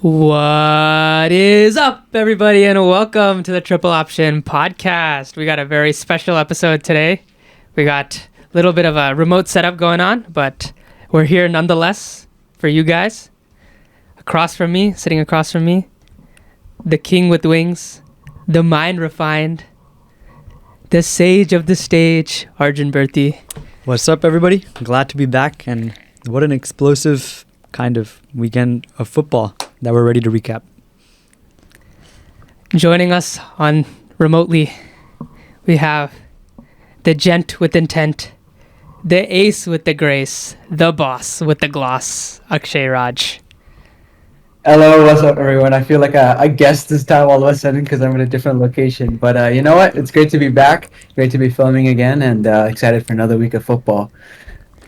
What is up, everybody, and welcome to the Triple Option Podcast. We got a very special episode today. We got a little bit of a remote setup going on, but we're here nonetheless for you guys. Sitting across from me, the king with wings, the mind refined, the sage of the stage, Arjun. What's up, everybody? Glad to be back, and what an explosive kind of weekend of football that we're ready to recap. Joining us on remotely, we have the gent with intent, the ace with the grace, the boss with the gloss, Akshay Raj. Hello, what's up, everyone? I feel like a guest this time all of a sudden because I'm in a different location. But you know what? It's great to be back, great to be filming again, and excited for another week of football.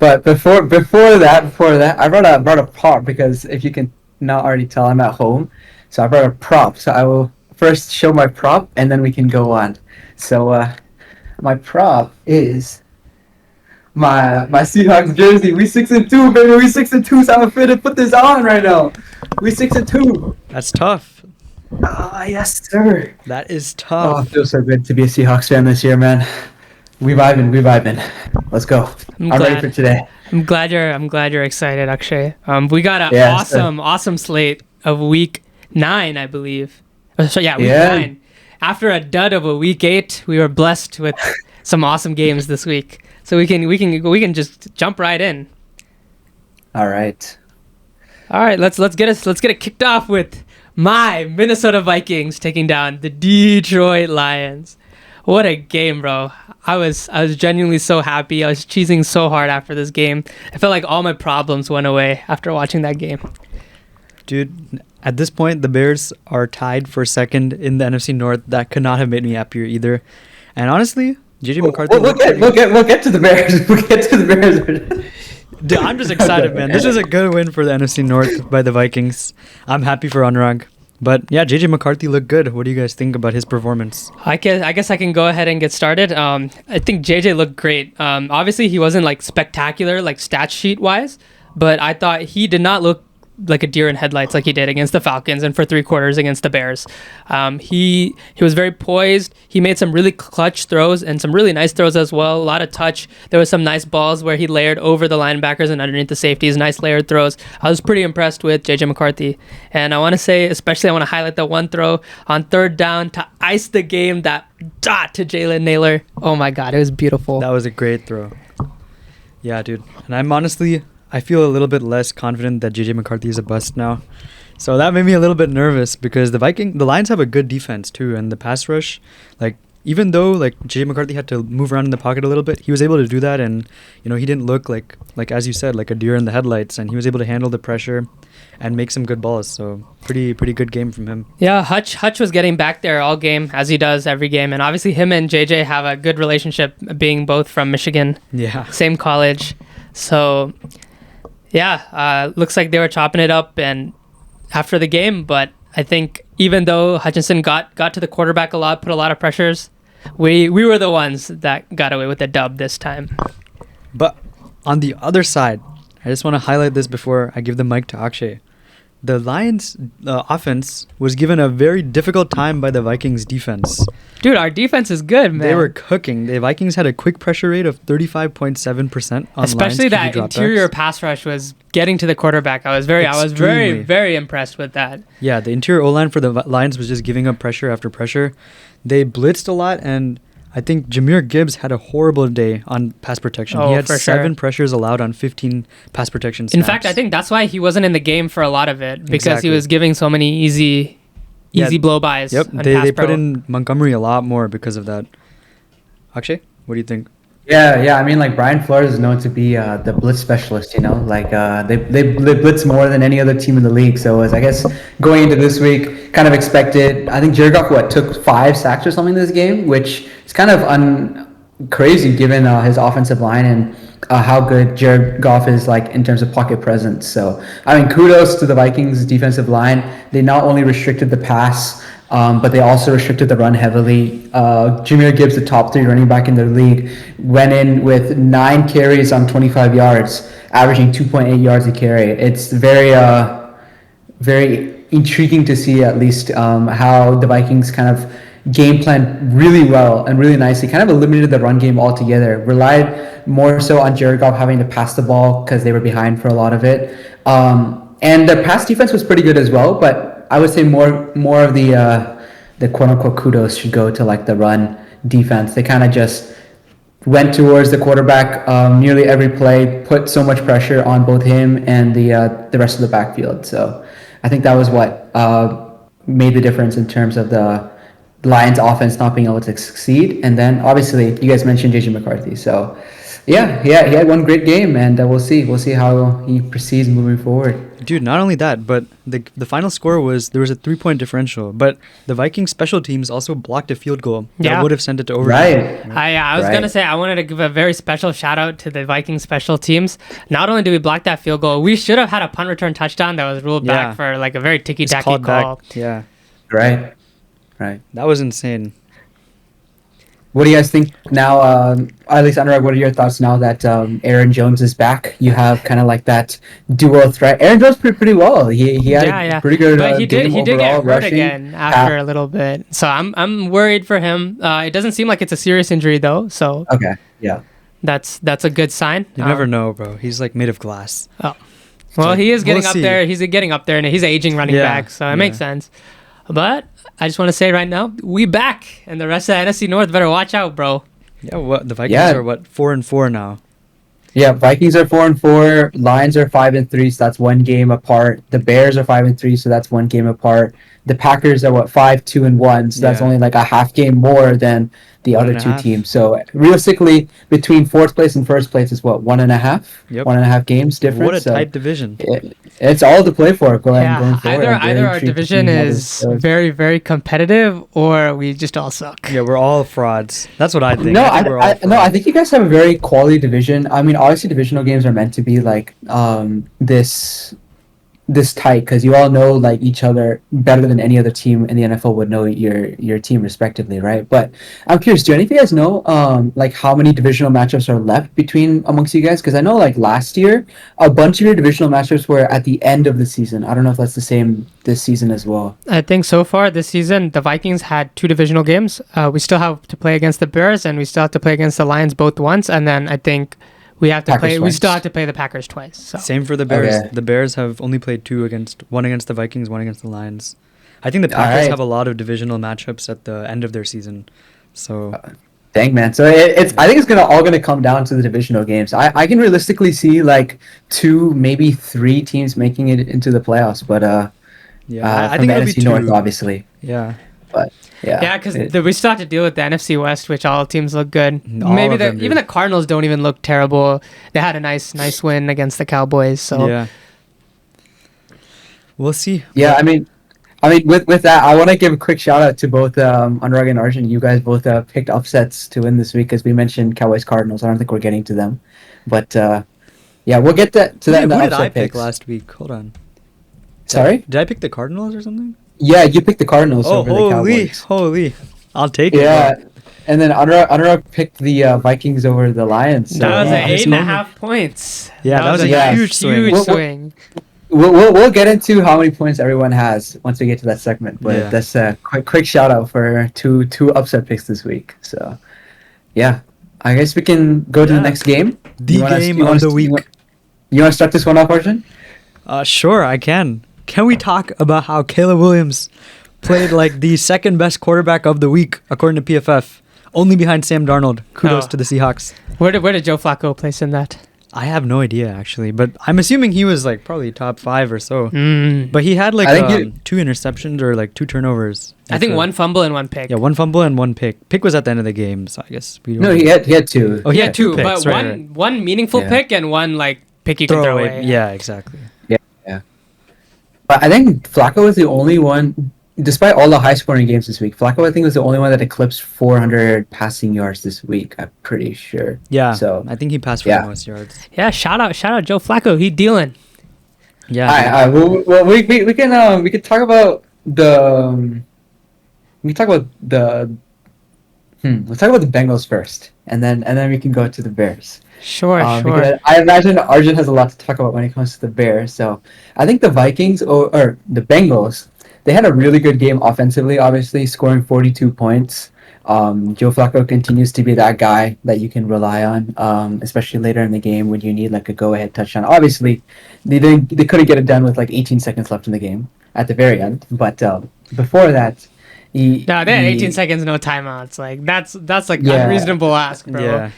But before that, I brought a prop because if you can not already tell, I'm at home, so I brought a prop. So I will first show my prop, and then we can go on. So my prop is my Seahawks jersey. We 6-2, baby. We 6-2. So I'm afraid to put this on right now. We 6-2. That's tough. Yes, sir. That is Oh, tough. it feels so good to be a Seahawks fan this year, man. We vibing. Let's go. I'm ready for today. I'm glad you're excited, Akshay. We got an awesome slate of week 9, I believe. So week 9. After a dud of a week 8, we were blessed with some awesome games this week. So we can just jump right in. All right. Let's get it kicked off with my Minnesota Vikings taking down the Detroit Lions. What a game, bro. I was genuinely so happy. I was cheesing so hard after this game. I felt like all my problems went away after watching that game. Dude, at this point, the Bears are tied for second in the NFC North. That could not have made me happier either. And honestly, JJ McCarthy... We'll get to the Bears. We'll get to the Bears. Dude, I'm just excited, man. This is a good win for the NFC North by the Vikings. I'm happy for Anuraag. But yeah, JJ McCarthy looked good. What do you guys think about his performance? I guess I can go ahead and get started. I think JJ looked great. Obviously, he wasn't like spectacular, like stat sheet wise, but I thought he did not look like a deer in headlights like he did against the Falcons and for 3 quarters against the Bears. He was very poised. He made some really clutch throws and some really nice throws as well. A lot of touch. There was some nice balls where he layered over the linebackers and underneath the safeties. Nice layered throws. I was pretty impressed with JJ McCarthy. And I want to highlight the one throw on 3rd down to ice the game, that dot to Jaelen Naylor. Oh my God, it was beautiful. That was a great throw. Yeah, dude. And I feel a little bit less confident that JJ McCarthy is a bust now. So that made me a little bit nervous because the Lions have a good defense too, and the pass rush, even though JJ McCarthy had to move around in the pocket a little bit, he was able to do that, and he didn't look like as you said, like a deer in the headlights, and he was able to handle the pressure and make some good balls. So pretty good game from him. Yeah, Hutch was getting back there all game, as he does every game, and obviously him and JJ have a good relationship, being both from Michigan. Yeah. Same college. So yeah, looks like they were chopping it up and after the game, but I think even though Hutchinson got to the quarterback a lot, put a lot of pressures, we were the ones that got away with the dub this time. But on the other side, I just want to highlight this before I give the mic to Akshay. The Lions' offense was given a very difficult time by the Vikings' defense. Dude, our defense is good, man. They were cooking. The Vikings had a quick pressure rate of 35.7% on especially Lions' that interior pass rush was getting to the quarterback. I was very impressed with that. Yeah, the interior O-line for the Lions was just giving up pressure after pressure. They blitzed a lot, and I think Jahmyr Gibbs had a horrible day on pass protection. He had 7 pressures allowed on 15 pass protection snaps. In fact, I think that's why he wasn't in the game for a lot of it, because he was giving so many easy blow-bys. Yep, they put in Montgomery a lot more because of that. Akshay, what do you think? Yeah. I mean, Brian Flores is known to be the blitz specialist. They blitz more than any other team in the league. So I guess going into this week, kind of expected. I think Jared Goff took 5 sacks or something this game, which is kind of crazy given his offensive line and how good Jared Goff is in terms of pocket presence. So I mean, kudos to the Vikings defensive line. They not only restricted the pass, but they also restricted the run heavily. Jahmyr Gibbs, the top 3 running back in the league, went in with 9 carries on 25 yards, averaging 2.8 yards a carry. It's very intriguing to see at least how the Vikings kind of game planned really well and really nicely, kind of eliminated the run game altogether, relied more so on Jared Goff having to pass the ball because they were behind for a lot of it. And the pass defense was pretty good as well, but I would say more of the quote unquote kudos should go to like the run defense. They kind of just went towards the quarterback nearly every play, put so much pressure on both him and the rest of the backfield. So I think that was what made the difference in terms of the Lions offense not being able to succeed. And then obviously you guys mentioned JJ McCarthy. So yeah, he had one great game, and we'll see how he proceeds moving forward. Dude, not only that, but the final score was there was a 3-point differential, but the Vikings special teams also blocked a field goal that would have sent it to overtime. Right. I was gonna say I wanted to give a very special shout out to the Vikings special teams. Not only did we block that field goal, we should have had a punt return touchdown that was ruled back for like a very ticky-tacky call. Back. Yeah. Right. That was insane. What do you guys think now? At least, Anuraag, what are your thoughts now that Aaron Jones is back? You have kind of like that dual threat. Aaron Jones played pretty well. He had a pretty good but he game did get hurt rushing. again after a little bit. So I'm worried for him. It doesn't seem like it's a serious injury though. So okay, yeah, that's a good sign. You never know, bro. He's like made of glass. Oh, well, he is getting up see. there. He's getting up there, and he's an aging running back, so it makes sense. But I just want to say right now, we back, and the rest of the NFC North better watch out, bro. Yeah, the Vikings are 4-4 now. Yeah, Vikings are 4-4. Lions are 5-3, so that's one game apart. The Bears are 5-3, so that's one game apart. The Packers are 5-2-1, so that's only like a half game more than the other two teams. So realistically, between fourth place and first place is 1.5? Yep. 1.5 games difference. What a tight division. It's all to play for going forward. Either our division is very, very competitive, or we just all suck. Yeah, we're all frauds. That's what I think. I think you guys have a very quality division. I mean, obviously divisional games are meant to be like this tight because you all know like each other better than any other team in the NFL would know your team respectively, right? But I'm curious, do any of you guys know like how many divisional matchups are left between amongst you guys? Because I know like last year a bunch of your divisional matchups were at the end of the season. I don't know if that's the same this season as well. I think so far this season the Vikings had 2 divisional games. We still have to play against the Bears, and we still have to play against the Lions both once, and then I think we still have to play the Packers twice. So. Same for the Bears. Okay. The Bears have only played one against the Vikings, one against the Lions. I think the Packers have a lot of divisional matchups at the end of their season. So dang, man. So I think it's all gonna come down to the divisional games. I can realistically see like 2, maybe 3 teams making it into the playoffs, but I think the it'll be NFC 2. North, obviously. Yeah. But yeah, because we still have to deal with the NFC West, which all teams look good. All Maybe of them even the Cardinals don't even look terrible. They had a nice win against the Cowboys. So yeah, we'll see. Yeah, I mean, with that, I want to give a quick shout out to both Anuraag and Arjun. You guys both picked upsets to win this week, because we mentioned Cowboys Cardinals. I don't think we're getting to them, but yeah, we'll get to that. In the Who did I upset pick picks. Last week? Hold on. Sorry? Did I pick the Cardinals or something? Yeah, you picked the Cardinals over the Cowboys. Holy. I'll take it. Yeah, and then Anuraag picked the Vikings over the Lions. So, that was an 8.5 points. Yeah, that was a huge swing. We'll get into how many points everyone has once we get to that segment. But that's a quick shout out for two upset picks this week. So, yeah, I guess we can go to the next game. The game of the week. You want to start this one off, Arjun? Sure, I can. Can we talk about how Caleb Williams played like the second best quarterback of the week, according to PFF, only behind Sam Darnold? Kudos to the Seahawks. Where did Joe Flacco place in that? I have no idea, actually, but I'm assuming he was like probably top 5 or so. But he had like 2 interceptions or like 2 turnovers. I think 1 fumble and 1 pick. Yeah, 1 fumble and 1 pick. Pick was at the end of the game, so I guess we don't. No, he had 2. Oh, he had 2 picks, but one meaningful pick and 1 like pick you can throw away. Yeah, exactly. Yeah. But I think Flacco was the only one, despite all the high-scoring games this week, Flacco, I think, was the only one that eclipsed 400 passing yards this week. I'm pretty sure. Yeah. So I think he passed for the most yards. Yeah. Shout out, Joe Flacco. He dealing. Yeah. All right. Well, we can talk about the. We can talk about the. Let's talk about the Bengals first, and then we can go to the Bears. Sure. I imagine Arjun has a lot to talk about when it comes to the Bears. So I think the Vikings or the Bengals they had a really good game offensively, obviously, scoring 42 points. Joe Flacco continues to be that guy that you can rely on, especially later in the game when you need like a go-ahead touchdown. Obviously, they couldn't get it done with like 18 seconds left in the game at the very end, but before that, They had 18 seconds, no timeouts. Like that's like unreasonable ask, bro. Yeah.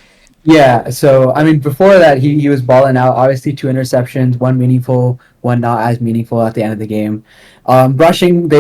Yeah, so I mean, before that, he was balling out. Obviously, 2 interceptions, one meaningful, one not as meaningful at the end of the game. Rushing, they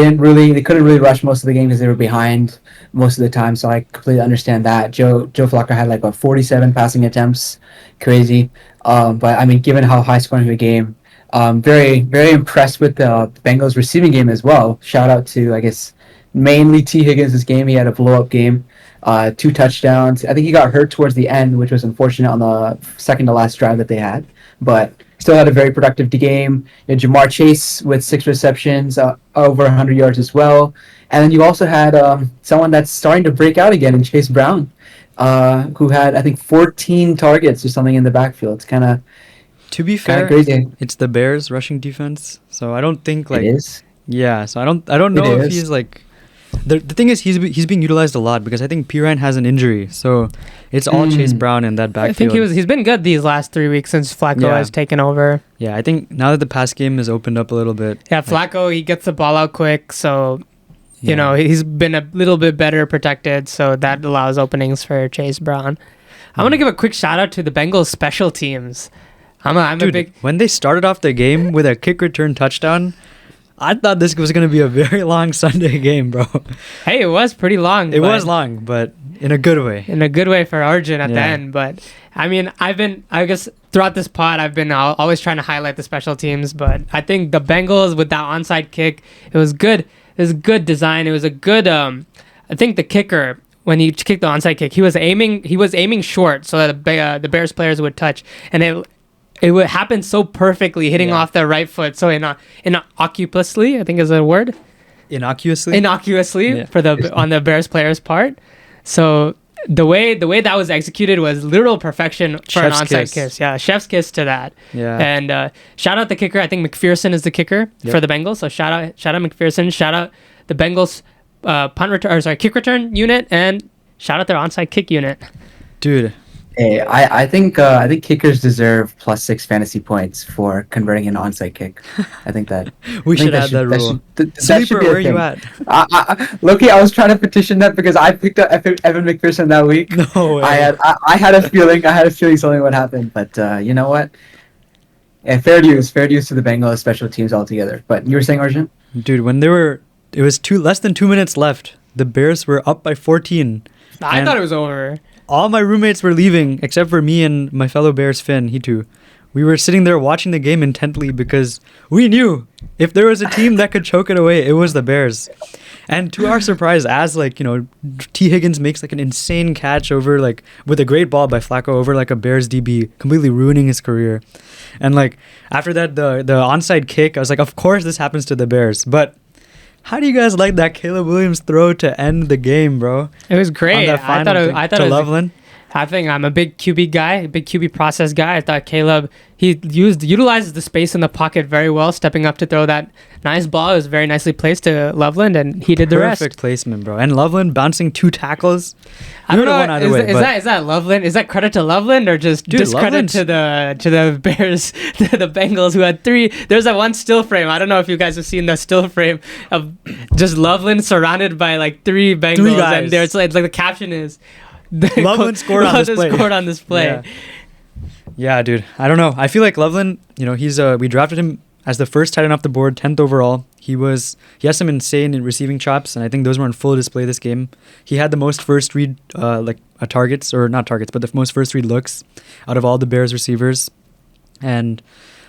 couldn't really rush most of the game because they were behind most of the time. So I completely understand that. Joe Flacco had like 47 passing attempts, crazy. But I mean, given how high scoring the game, very very impressed with the Bengals receiving game as well. Shout out to, I guess, mainly T Higgins this game. He had a blow up game. 2 touchdowns. I think he got hurt towards the end, which was unfortunate on the second to last drive that they had. But still had a very productive game. You had Jamar Chase with 6 receptions, over 100 yards as well. And then you also had someone that's starting to break out again in Chase Brown, who had, I think, 14 targets or something in the backfield. It's kind of, to be fair, crazy. It's the Bears rushing defense, so I don't think like It is. Yeah, so I don't know if he's like. The thing is, he's being utilized a lot because I think Pirine has an injury, so it's all Chase Brown in that backfield. I think he's been good these last 3 weeks since Flacco has taken over. Yeah, I think now that the pass game has opened up a little bit. Yeah, Flacco, he gets the ball out quick, so you know he's been a little bit better protected, so that allows openings for Chase Brown. I want to give a quick shout out to the Bengals special teams. I'm a big when they started off the game with a kick return touchdown. I thought this was going to be a very long Sunday game, bro. Hey, it was pretty long. It was long, but in a good way. In a good way for Arjun at the end. But, I mean, I guess throughout this pod, I've been always trying to highlight the special teams. But I think the Bengals with that onside kick, it was good. It was good design. It was a good, I think the kicker, when he kicked the onside kick, he was aiming short so that the Bears players would touch. And it would happen so perfectly, hitting off the right foot. So innocuously, I think is a word. Innocuously on the Bears players' part. So the way that was executed was literal perfection for Chef's an onside kiss. kiss. Yeah, chef's kiss to that. Yeah. And shout out the kicker. I think McPherson is the kicker for the Bengals. So shout out McPherson. Shout out the Bengals kick return unit, and shout out their onside kick unit. Dude. Hey, I think kickers deserve +6 fantasy points for converting an onside kick. I think that we should add that rule. Sleeper, where are you at? Loki, I was trying to petition that because I picked up Evan McPherson that week. No way. I had a feeling something would happen, but you know what? Yeah, fair dues to the Bengals special teams altogether. But you were saying, Arjun? Dude, when it was less than 2 minutes left, the Bears were up by 14. I thought it was over. All my roommates were leaving except for me and my fellow Bears, Finn. He too. We were sitting there watching the game intently because we knew if there was a team that could choke it away, it was the Bears. And to our surprise, as T Higgins makes like an insane catch over with a great ball by Flacco over a Bears DB, completely ruining his career. And after that, the onside kick, I was like, of course this happens to the Bears. But how do you guys like that Caleb Williams throw to end the game, bro? It was great. I thought it was Loveland. I think I'm a big QB guy, a big QB process guy. I thought Caleb, he utilizes the space in the pocket very well, stepping up to throw that nice ball. It was very nicely placed to Loveland, and he did the rest. Perfect placement, bro. And Loveland bouncing 2 tackles. I don't know. Is that Loveland? Is that credit to Loveland or just discredit to the Bears, to the Bengals who had 3? There's that one still frame. I don't know if you guys have seen the still frame of just Loveland surrounded by 3 Bengals, 3 guys. and there's the caption is. Loveland scored on this play. Yeah, dude. I don't know. I feel like Loveland, we drafted him as the first tight end off the board, 10th overall. He has some insane receiving chops, and I think those were on full display this game. He had the most first read targets, or not targets, but the most first read looks out of all the Bears receivers. And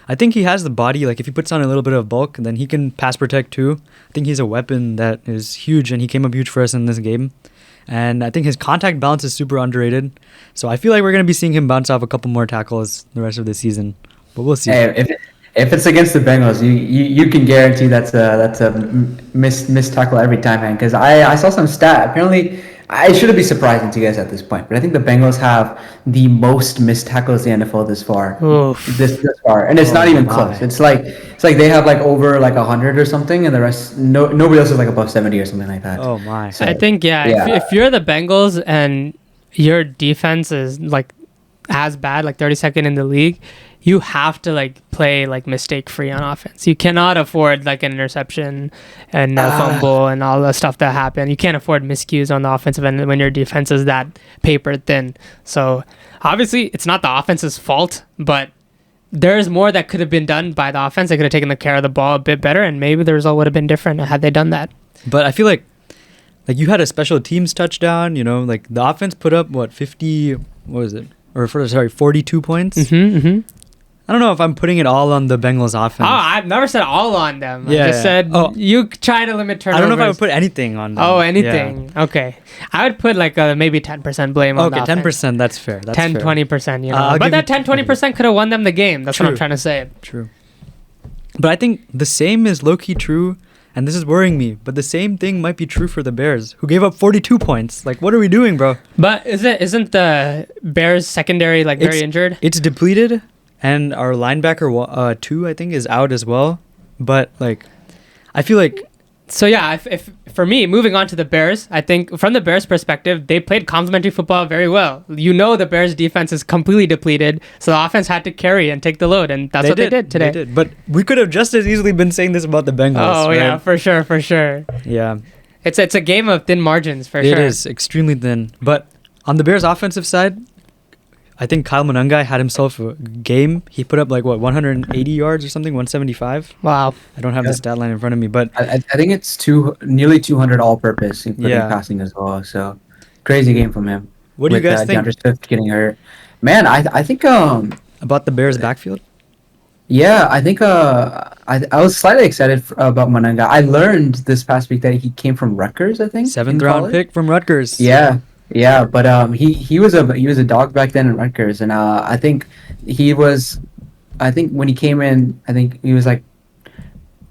I think he has the body, if he puts on a little bit of bulk, then he can pass protect too. I think he's a weapon that is huge, and he came up huge for us in this game. And I think his contact balance is super underrated. So I feel like we're going to be seeing him bounce off a couple more tackles the rest of the season. But we'll see. Hey, if it's against the Bengals, you can guarantee that's a missed tackle every time, man. Because I saw some stat. Apparently, it shouldn't be surprising to you guys at this point, but I think the Bengals have the most missed tackles in the NFL this far. Oof. This far, and it's not even my. close. It's like they have like over like 100 or something, and the rest nobody else is like above 70 or something like that. Oh my. So, I think if you're the Bengals and your defense is like as bad, like 32nd in the league, you have to like play like mistake free on offense. You cannot afford like an interception and a fumble and all the stuff that happened. You can't afford miscues on the offensive end when your defense is that paper thin. So obviously it's not the offense's fault, but there's more that could have been done by the offense. They could have taken the care of the ball a bit better, and maybe the result would have been different had they done that. But I feel like you had a special teams touchdown, you know, like the offense put up 50, what was it? 42 points. I don't know if I'm putting it all on the Bengals offense. Oh, I've never said all on them. Yeah, I just said you try to limit turnovers. I don't know if I would put anything on them. Oh, anything. Yeah. Okay. I would put like maybe 10% blame on the offense. 10%, that's fair. That's 10, fair. 20%, you know. But that 10, 20% could have won them the game. That's what I'm trying to say. True. But I think the same is low-key true, and this is worrying me, but the same thing might be true for the Bears, who gave up 42 points. Like, what are we doing, bro? But isn't the Bears secondary like very injured? It's depleted, and our linebacker 2, I think, is out as well. But like, I feel like. So yeah, if for me, moving on to the Bears, I think from the Bears' perspective, they played complementary football very well. You know, the Bears' defense is completely depleted, so the offense had to carry and take the load, and that's what they did today. They did, but we could have just as easily been saying this about the Bengals. Oh right? yeah, for sure. Yeah, it's a game of thin margins for sure. It is extremely thin. But on the Bears' offensive side, I think Kyle Monangai had himself a game. He put up 180 yards or something, 175. Wow. I don't have the stat line in front of me, but I think it's nearly 200 all-purpose, including passing as well. So crazy game from him. What do you guys think? DeAndre Swift getting hurt. Man, I think about the Bears' backfield. Yeah, I think I was slightly excited about Monangai. I learned this past week that he came from Rutgers. I think 7th round pick from Rutgers. Yeah, but he was a dog back then in Rutgers, and I think when he came in, I think he was like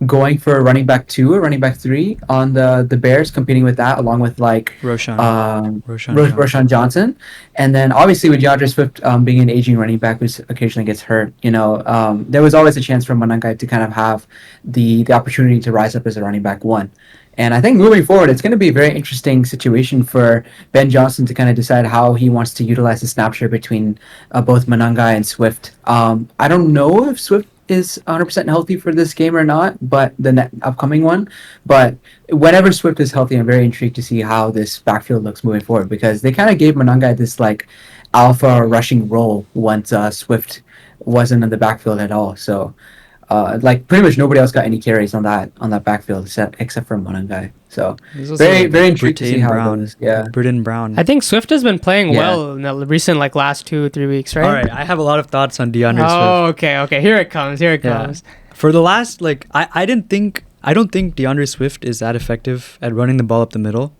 going for a running back 2 or running back 3 on the Bears, competing with that along with like Roshan Johnson, and then obviously with DeAndre Swift being an aging running back who occasionally gets hurt, you know, there was always a chance for Monangai to kind of have the opportunity to rise up as a running back 1. And I think moving forward, it's going to be a very interesting situation for Ben Johnson to kind of decide how he wants to utilize the snap share between both Monangai and Swift. I don't know if Swift is 100% healthy for this game or not, but the upcoming one. But whenever Swift is healthy, I'm very intrigued to see how this backfield looks moving forward, because they kind of gave Monangai this like alpha rushing role once Swift wasn't in the backfield at all. So. Like pretty much nobody else got any carries on that backfield except for Monangai. So very intrigued to see how it goes. Yeah, Britton Brown. I think Swift has been playing well in the recent last 2-3 weeks, right? All right, I have a lot of thoughts on DeAndre Swift. Oh, okay. Here it comes. For the last I don't think DeAndre Swift is that effective at running the ball up the middle.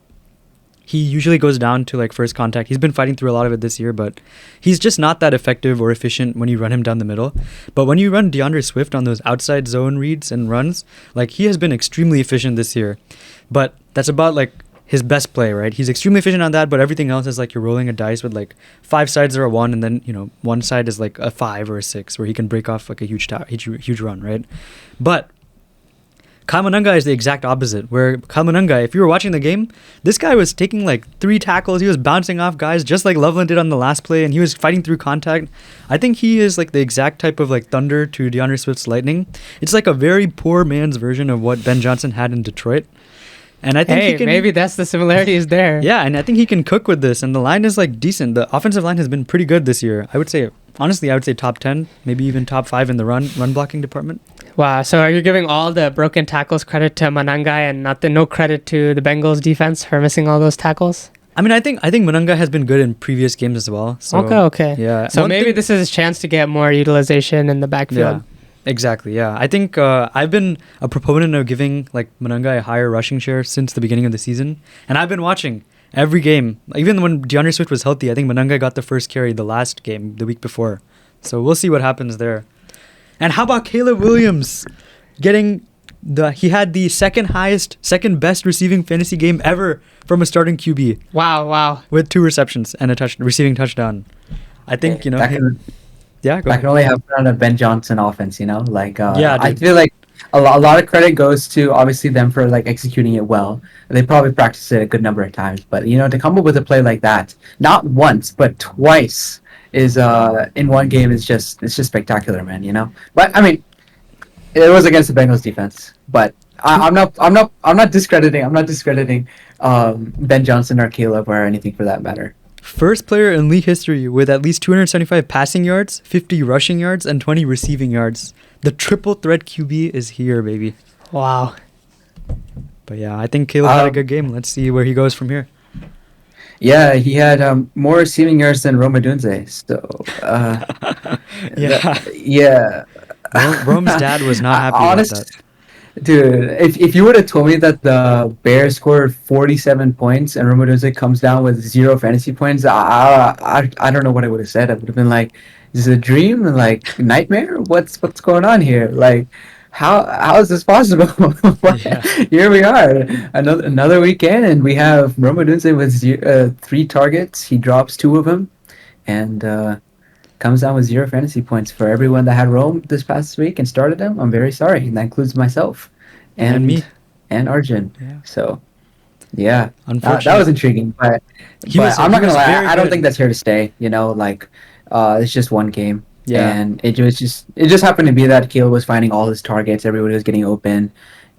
He usually goes down to first contact. He's been fighting through a lot of it this year, but he's just not that effective or efficient when you run him down the middle. But when you run DeAndre Swift on those outside zone reads and runs, he has been extremely efficient this year. But that's about his best play, right? He's extremely efficient on that, but everything else is you're rolling a dice with 5 sides are a 1, and then one side is a 5 or a 6 where he can break off a huge run, right? But Kyle Monangai is the exact opposite, where Kyle Monangai, if you were watching the game, this guy was taking 3 tackles. He was bouncing off guys just like Loveland did on the last play, and he was fighting through contact. I think he is the exact type of thunder to DeAndre Swift's lightning. It's a very poor man's version of what Ben Johnson had in Detroit. And I think maybe that's the similarities there. Yeah, and I think he can cook with this, and the line is decent. The offensive line has been pretty good this year. I would say top 10, maybe even top 5 in the run blocking department. Wow, so are you giving all the broken tackles credit to Monangai and no credit to the Bengals defense for missing all those tackles? I mean, I think Monangai has been good in previous games as well. So, okay. Yeah. So maybe this is his chance to get more utilization in the backfield. Yeah, exactly. Yeah, I think I've been a proponent of giving Monangai a higher rushing share since the beginning of the season, and I've been watching every game. Even when DeAndre Swift was healthy, I think Monangai got the first carry the last game, the week before. So we'll see what happens there. And how about Caleb Williams getting he had the second best receiving fantasy game ever from a starting QB Wow. with 2 receptions and a receiving touchdown. I think, That can only happen on a Ben Johnson offense, Like, I feel like a lot of credit goes to obviously them for like executing it well. They probably practiced it a good number of times, but to come up with a play like that, not once but twice, is in one game is just spectacular, man. But I mean, it was against the Bengals defense, but I'm not discrediting Ben Johnson or Caleb or anything for that matter. First player in league history with at least 275 passing yards, 50 rushing yards, and 20 receiving yards. The triple threat QB is here, baby. Wow. But yeah, I think Caleb had a good game. Let's see where he goes from here. Yeah, he had more receiving yards than Rome Odunze. So, yeah. Rome's dad was not happy with that. Dude, if you would have told me that the Bears scored 47 points and Rome Odunze comes down with 0 fantasy points, I don't know what I would have said. I would have been like, is it a dream? Like, nightmare? What's going on here? Like, how is this possible? Here we are, another weekend, and we have Rome Odunze with 3 targets. He drops 2 of them, and comes down with 0 fantasy points. For everyone that had Rome this past week and started him, I'm very sorry, and that includes myself and me and Arjun. Yeah. So, yeah, that was intriguing, but I'm not gonna lie, I don't think that's here to stay. It's just one game. Yeah, and it just happened to be that Caleb was finding all his targets, everybody was getting open,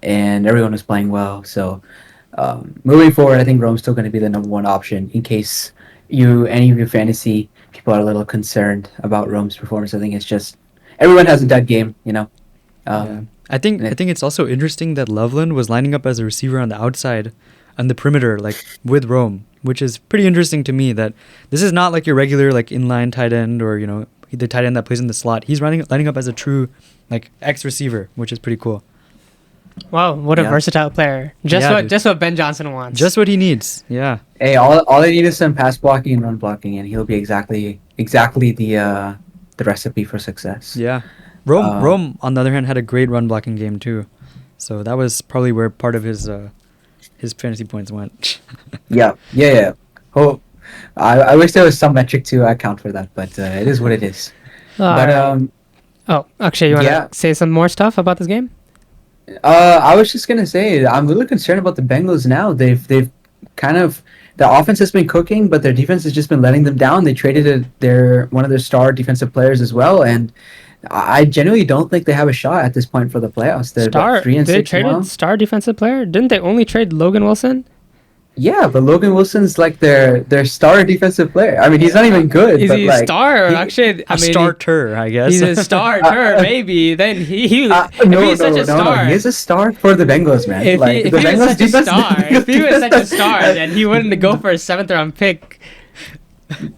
and everyone was playing well. So, moving forward, I think Rome's still going to be the number 1 option in case any of your fantasy people are a little concerned about Rome's performance. I think it's just everyone has a dead game, I think it's also interesting that Loveland was lining up as a receiver on the outside and the perimeter, like with Rome, which is pretty interesting to me. That this is not like your regular like inline tight end or the tight end that plays in the slot. He's lining up as a true like X receiver, which is pretty cool. Wow, what a versatile player! Just what Ben Johnson wants. Just what he needs. Yeah. Hey, all they need is some pass blocking and run blocking, and he'll be exactly the recipe for success. Yeah. Rome, on the other hand, had a great run blocking game too, so that was probably where part of his fantasy points went. Yeah. Oh, I wish there was some metric to account for that, but it is what it is. Akshay, you want to say some more stuff about this game? I was just gonna say I'm a little concerned about the Bengals now. They've kind of, the offense has been cooking, but their defense has just been letting them down. They traded one of their star defensive players as well, and I genuinely don't think they have a shot at this point for the playoffs. They're 3-6 They traded now. star defensive player. Didn't they only trade Logan Wilson? Yeah, but Logan Wilson's like their star defensive player. I mean, he's not even good. Is but he like, a star? Actually, a starter, I guess. He's a starter, maybe. Then if he's such a star. No. He's a star for the Bengals, man. If he was such a star, then he wouldn't go for a 7th round pick.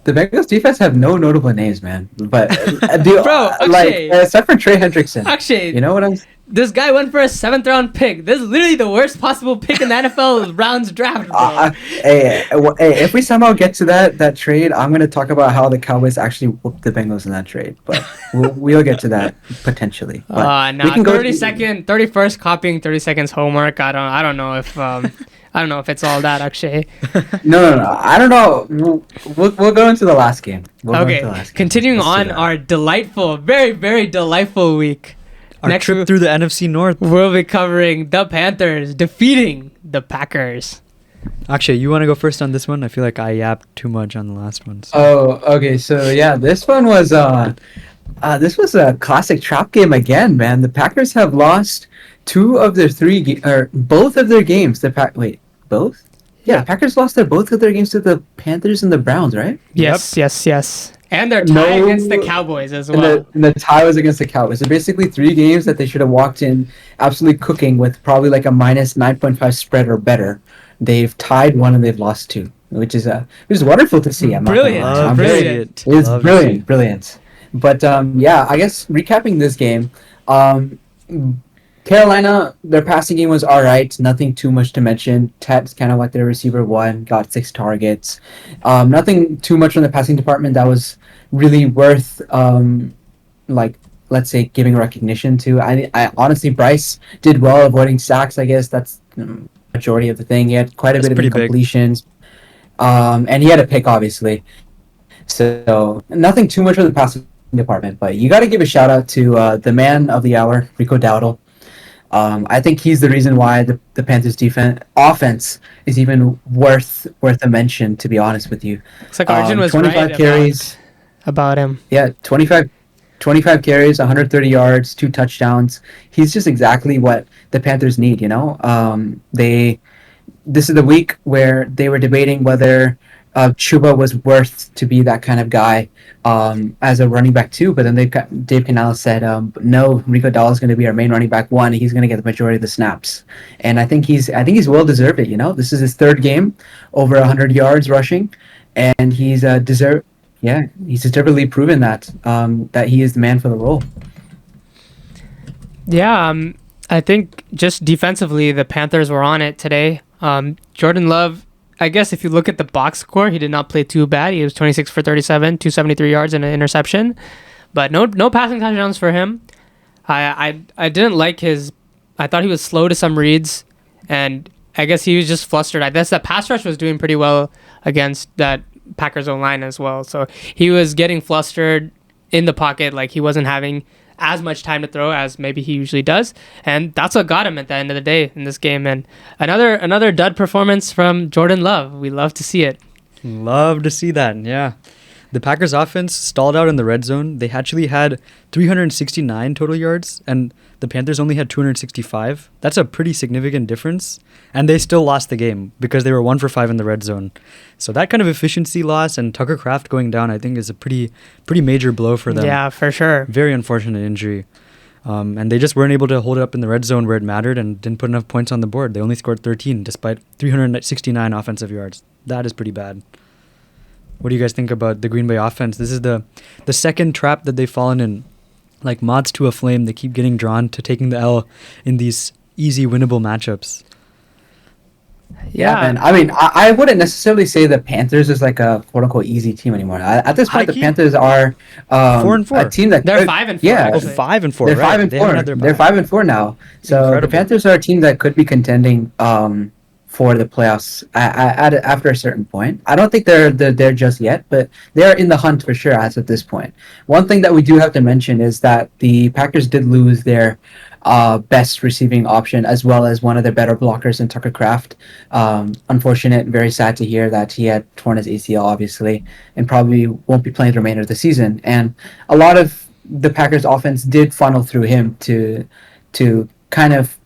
The Bengals defense have no notable names, man. But Akshay, except for Trey Hendrickson. Akshay, you know what I'm saying? This guy went for a 7th round pick. This is literally the worst possible pick in the NFL rounds draft, bro. Hey, if we somehow get to that trade, I'm gonna talk about how the Cowboys actually whooped the Bengals in that trade. But we'll get to that potentially. No, 31st copying 30 seconds homework. I don't know if I don't know if it's all that, Akshay. No. I don't know. We'll go into the last game. Continuing on our delightful, very, very delightful week. Our trip through the NFC North. We'll be covering the Panthers defeating the Packers. Actually, you want to go first on this one? I feel like I yapped too much on the last one. So. Oh, okay. So yeah, this one was this was a classic trap game again, man. The Packers have lost both of their games. Both? Yeah, Packers lost both of their games to the Panthers and the Browns, right? Yes. And they're tied against the Cowboys as well. And the tie was against the Cowboys. So basically 3 games that they should have walked in absolutely cooking with probably like a minus 9.5 spread or better. They've tied 1 and they've lost 2, which is wonderful to see. Brilliant. It's brilliant. But I guess recapping this game, Carolina, their passing game was all right. Nothing too much to mention. Ted's kind of like their receiver 1, got 6 targets. Nothing too much from the passing department that was really worth let's say, giving recognition to. I honestly, Bryce did well avoiding sacks. I guess that's majority of the thing. He had quite a bit of incompletions, and he had a pick, obviously. So nothing too much for the passing department, but you got to give a shout out to the man of the hour, Rico Dowdle. I think he's the reason why the Panthers offense is even worth a mention, to be honest with you. It's like Arjun was 25 right carries about him. Yeah, 25 carries, 130 yards, 2 touchdowns. He's just exactly what the Panthers need, you know? This is the week where they were debating whether Chuba was worth to be that kind of guy as a running back too, but then Dave Canales said, no, Rico Dowdle is going to be our main running back one. He's going to get the majority of the snaps, and I think he's well deserved it. You know, this is his 3rd game over 100 yards rushing, and he's deservedly proven that that he is the man for the role. Yeah, I think just defensively, the Panthers were on it today. Jordan Love, I guess if you look at the box score, he did not play too bad. He was 26 for 37, 273 yards and an interception, but no passing touchdowns for him. I didn't like I thought he was slow to some reads, and I guess he was just flustered. I guess that pass rush was doing pretty well against that Packers O-line as well. So he was getting flustered in the pocket, like he wasn't having as much time to throw as maybe he usually does, and that's what got him at the end of the day in this game. And another dud performance from Jordan Love. We love to see it. Love to see that. Yeah, the Packers offense stalled out in the red zone. They actually had 369 total yards, and the Panthers only had 265. That's a pretty significant difference, and they still lost the game because they were 1 for 5 in the red zone. So that kind of efficiency loss and Tucker Kraft going down, I think, is a pretty major blow for them. Yeah, for sure. Very unfortunate injury. And they just weren't able to hold it up in the red zone where it mattered and didn't put enough points on the board. They only scored 13 despite 369 offensive yards. That is pretty bad. What do you guys think about the Green Bay offense? This is the second trap that they've fallen in. Like moths to a flame, they keep getting drawn to taking the L in these easy winnable matchups. Yeah, man. I mean, I wouldn't necessarily say the Panthers is like a quote unquote easy team anymore. At this point, the Panthers are 4-4. a team that they're 5-4. Yeah, actually. 5-4. They're right. 5-4. They're 5-4 now. So Incredible. the Panthers are a team that could be contending for the playoffs after a certain point. I don't think they're there just yet, but they're in the hunt for sure as of this point. One thing that we do have to mention is that the Packers did lose their best receiving option as well as one of their better blockers in Tucker Kraft. Unfortunate, very sad to hear that he had torn his ACL, obviously, and probably won't be playing the remainder of the season. And a lot of the Packers offense did funnel through him to kind of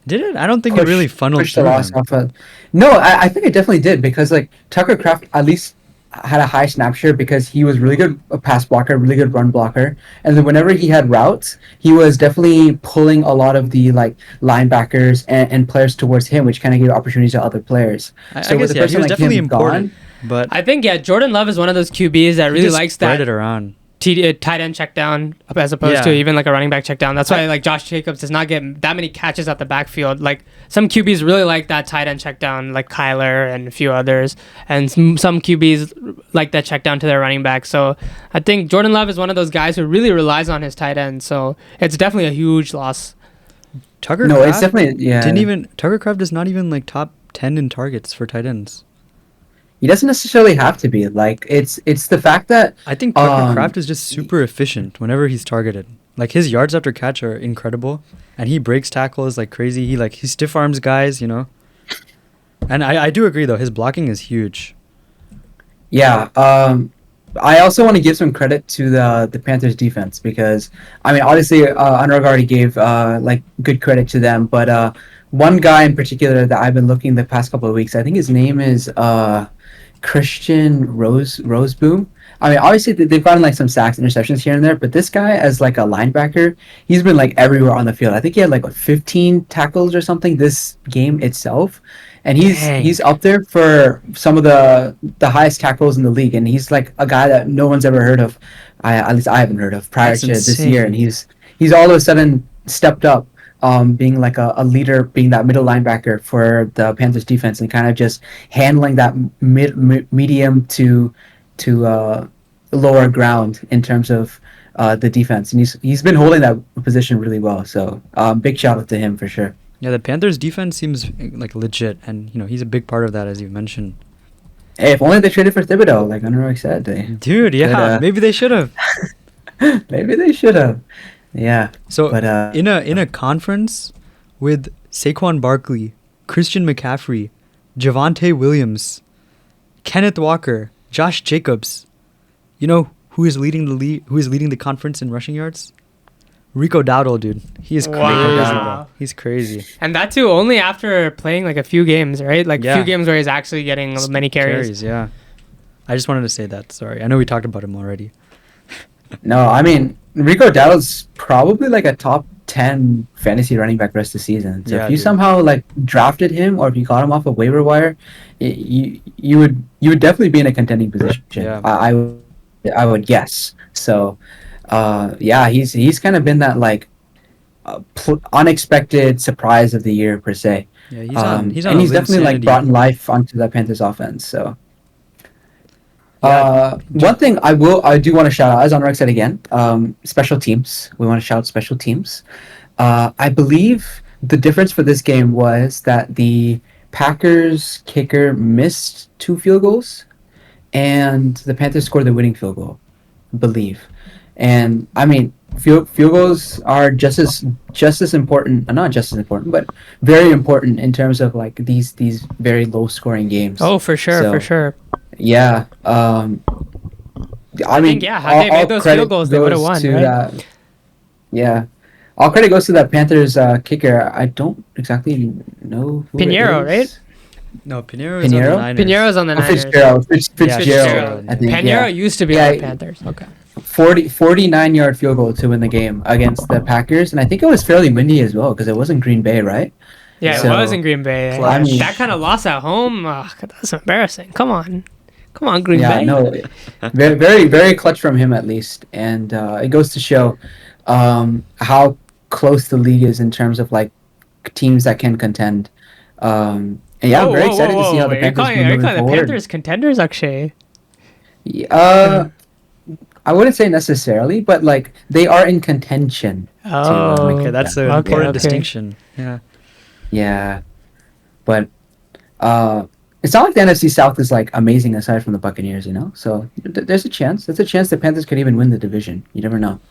Did it? I don't think it really funneled push the through loss him. off of. No, I think it definitely did because like Tucker Kraft at least had a high snap share because he was really good a pass blocker, really good run blocker, and then whenever he had routes, he was definitely pulling a lot of the like linebackers and players towards him, which kind of gave opportunities to other players. I guess he was definitely important, but I think Jordan Love is one of those QBs that really likes spread that it around. tight end check down as opposed to even like a running back check down. That's why like Josh Jacobs does not get that many catches at the backfield. Like some QBs really like that tight end check down, like Kyler and a few others, and some QBs like that check down to their running back. So I think Jordan Love is one of those guys who really relies on his tight end. So it's definitely a huge loss. Tucker Kraft is not even like top 10 in targets for tight ends. He doesn't necessarily have to be. Like it's the fact that I think Tucker Kraft is just super efficient whenever he's targeted. Like his yards after catch are incredible, and he breaks tackles like crazy. He stiff arms guys, you know. And I do agree though, his blocking is huge. Yeah. I also want to give some credit to the Panthers defense because I mean obviously Anuraag already gave like good credit to them, but one guy in particular that I've been looking the past couple of weeks, I think his name is Christian Roseboom. I mean, obviously they've gotten like some sacks, interceptions here and there, but this guy as like a linebacker, he's been like everywhere on the field. I think he had like 15 tackles or something this game itself, and he's up there for some of the highest tackles in the league. And he's like a guy that no one's ever heard of. At least I haven't heard of prior to this year, and he's all of a sudden stepped up. Being like a leader, being that middle linebacker for the Panthers defense, and kind of just handling that medium to lower ground in terms of the defense, and he's been holding that position really well. So big shout out to him for sure. Yeah, the Panthers defense seems like legit, and he's a big part of that, as you mentioned. Hey, if only they traded for Thibodeau, like Anuraag said. Dude, yeah, maybe they should have. Maybe they should have. Yeah. So but, in a conference with Saquon Barkley, Christian McCaffrey, Javonte Williams, Kenneth Walker, Josh Jacobs, who is leading the conference in rushing yards? Rico Dowdle, dude. He is crazy. Wow. He's crazy. And that too only after playing like a few games, right? Like a few games where he's actually getting many carries. Yeah. I just wanted to say that. Sorry. I know we talked about him already. No, I mean, Rico Dowdle's probably like a top 10 fantasy running back rest of the season. So if you somehow like drafted him or if you got him off a waiver wire, you would definitely be in a contending position. Yeah. I would guess. So he's kind of been that like unexpected surprise of the year per se. Yeah, he's definitely like brought life onto the Panthers offense. So one thing I do want to shout out, as Anuraag said again, special teams. We want to shout out special teams. I believe the difference for this game was that the Packers kicker missed 2 field goals, and the Panthers scored the winning field goal, I believe. And I mean, field goals are just as important, not just as important, but very important in terms of like these very low scoring games. Oh, for sure. Yeah. I mean, had they made those field goals, they would have won, right? Yeah. All credit goes to that Panthers kicker. I don't exactly know who Pinheiro, it is. Right? No, Pinheiro's on the Niners. Pinheiro's on the Niners. Fitzgerald. I think, Pinheiro used to be on the Panthers. Okay. 49-yard field goal to win the game against the Packers, and I think it was fairly windy as well because it was in Green Bay, right? Yeah, it was in Green Bay. I mean, that kind of loss at home, that's embarrassing. Come on, Green Bay. Yeah, no, very, very, very clutch from him at least, and it goes to show how close the league is in terms of like teams that can contend. And yeah, I'm very excited to see how the Panthers are you calling the Panthers contenders, Akshay? I wouldn't say necessarily, but like they are in contention. Okay, that's an important distinction. Yeah. Yeah, but it's not like the NFC South is like amazing aside from the Buccaneers, So there's a chance. There's a chance the Panthers could even win the division. You never know.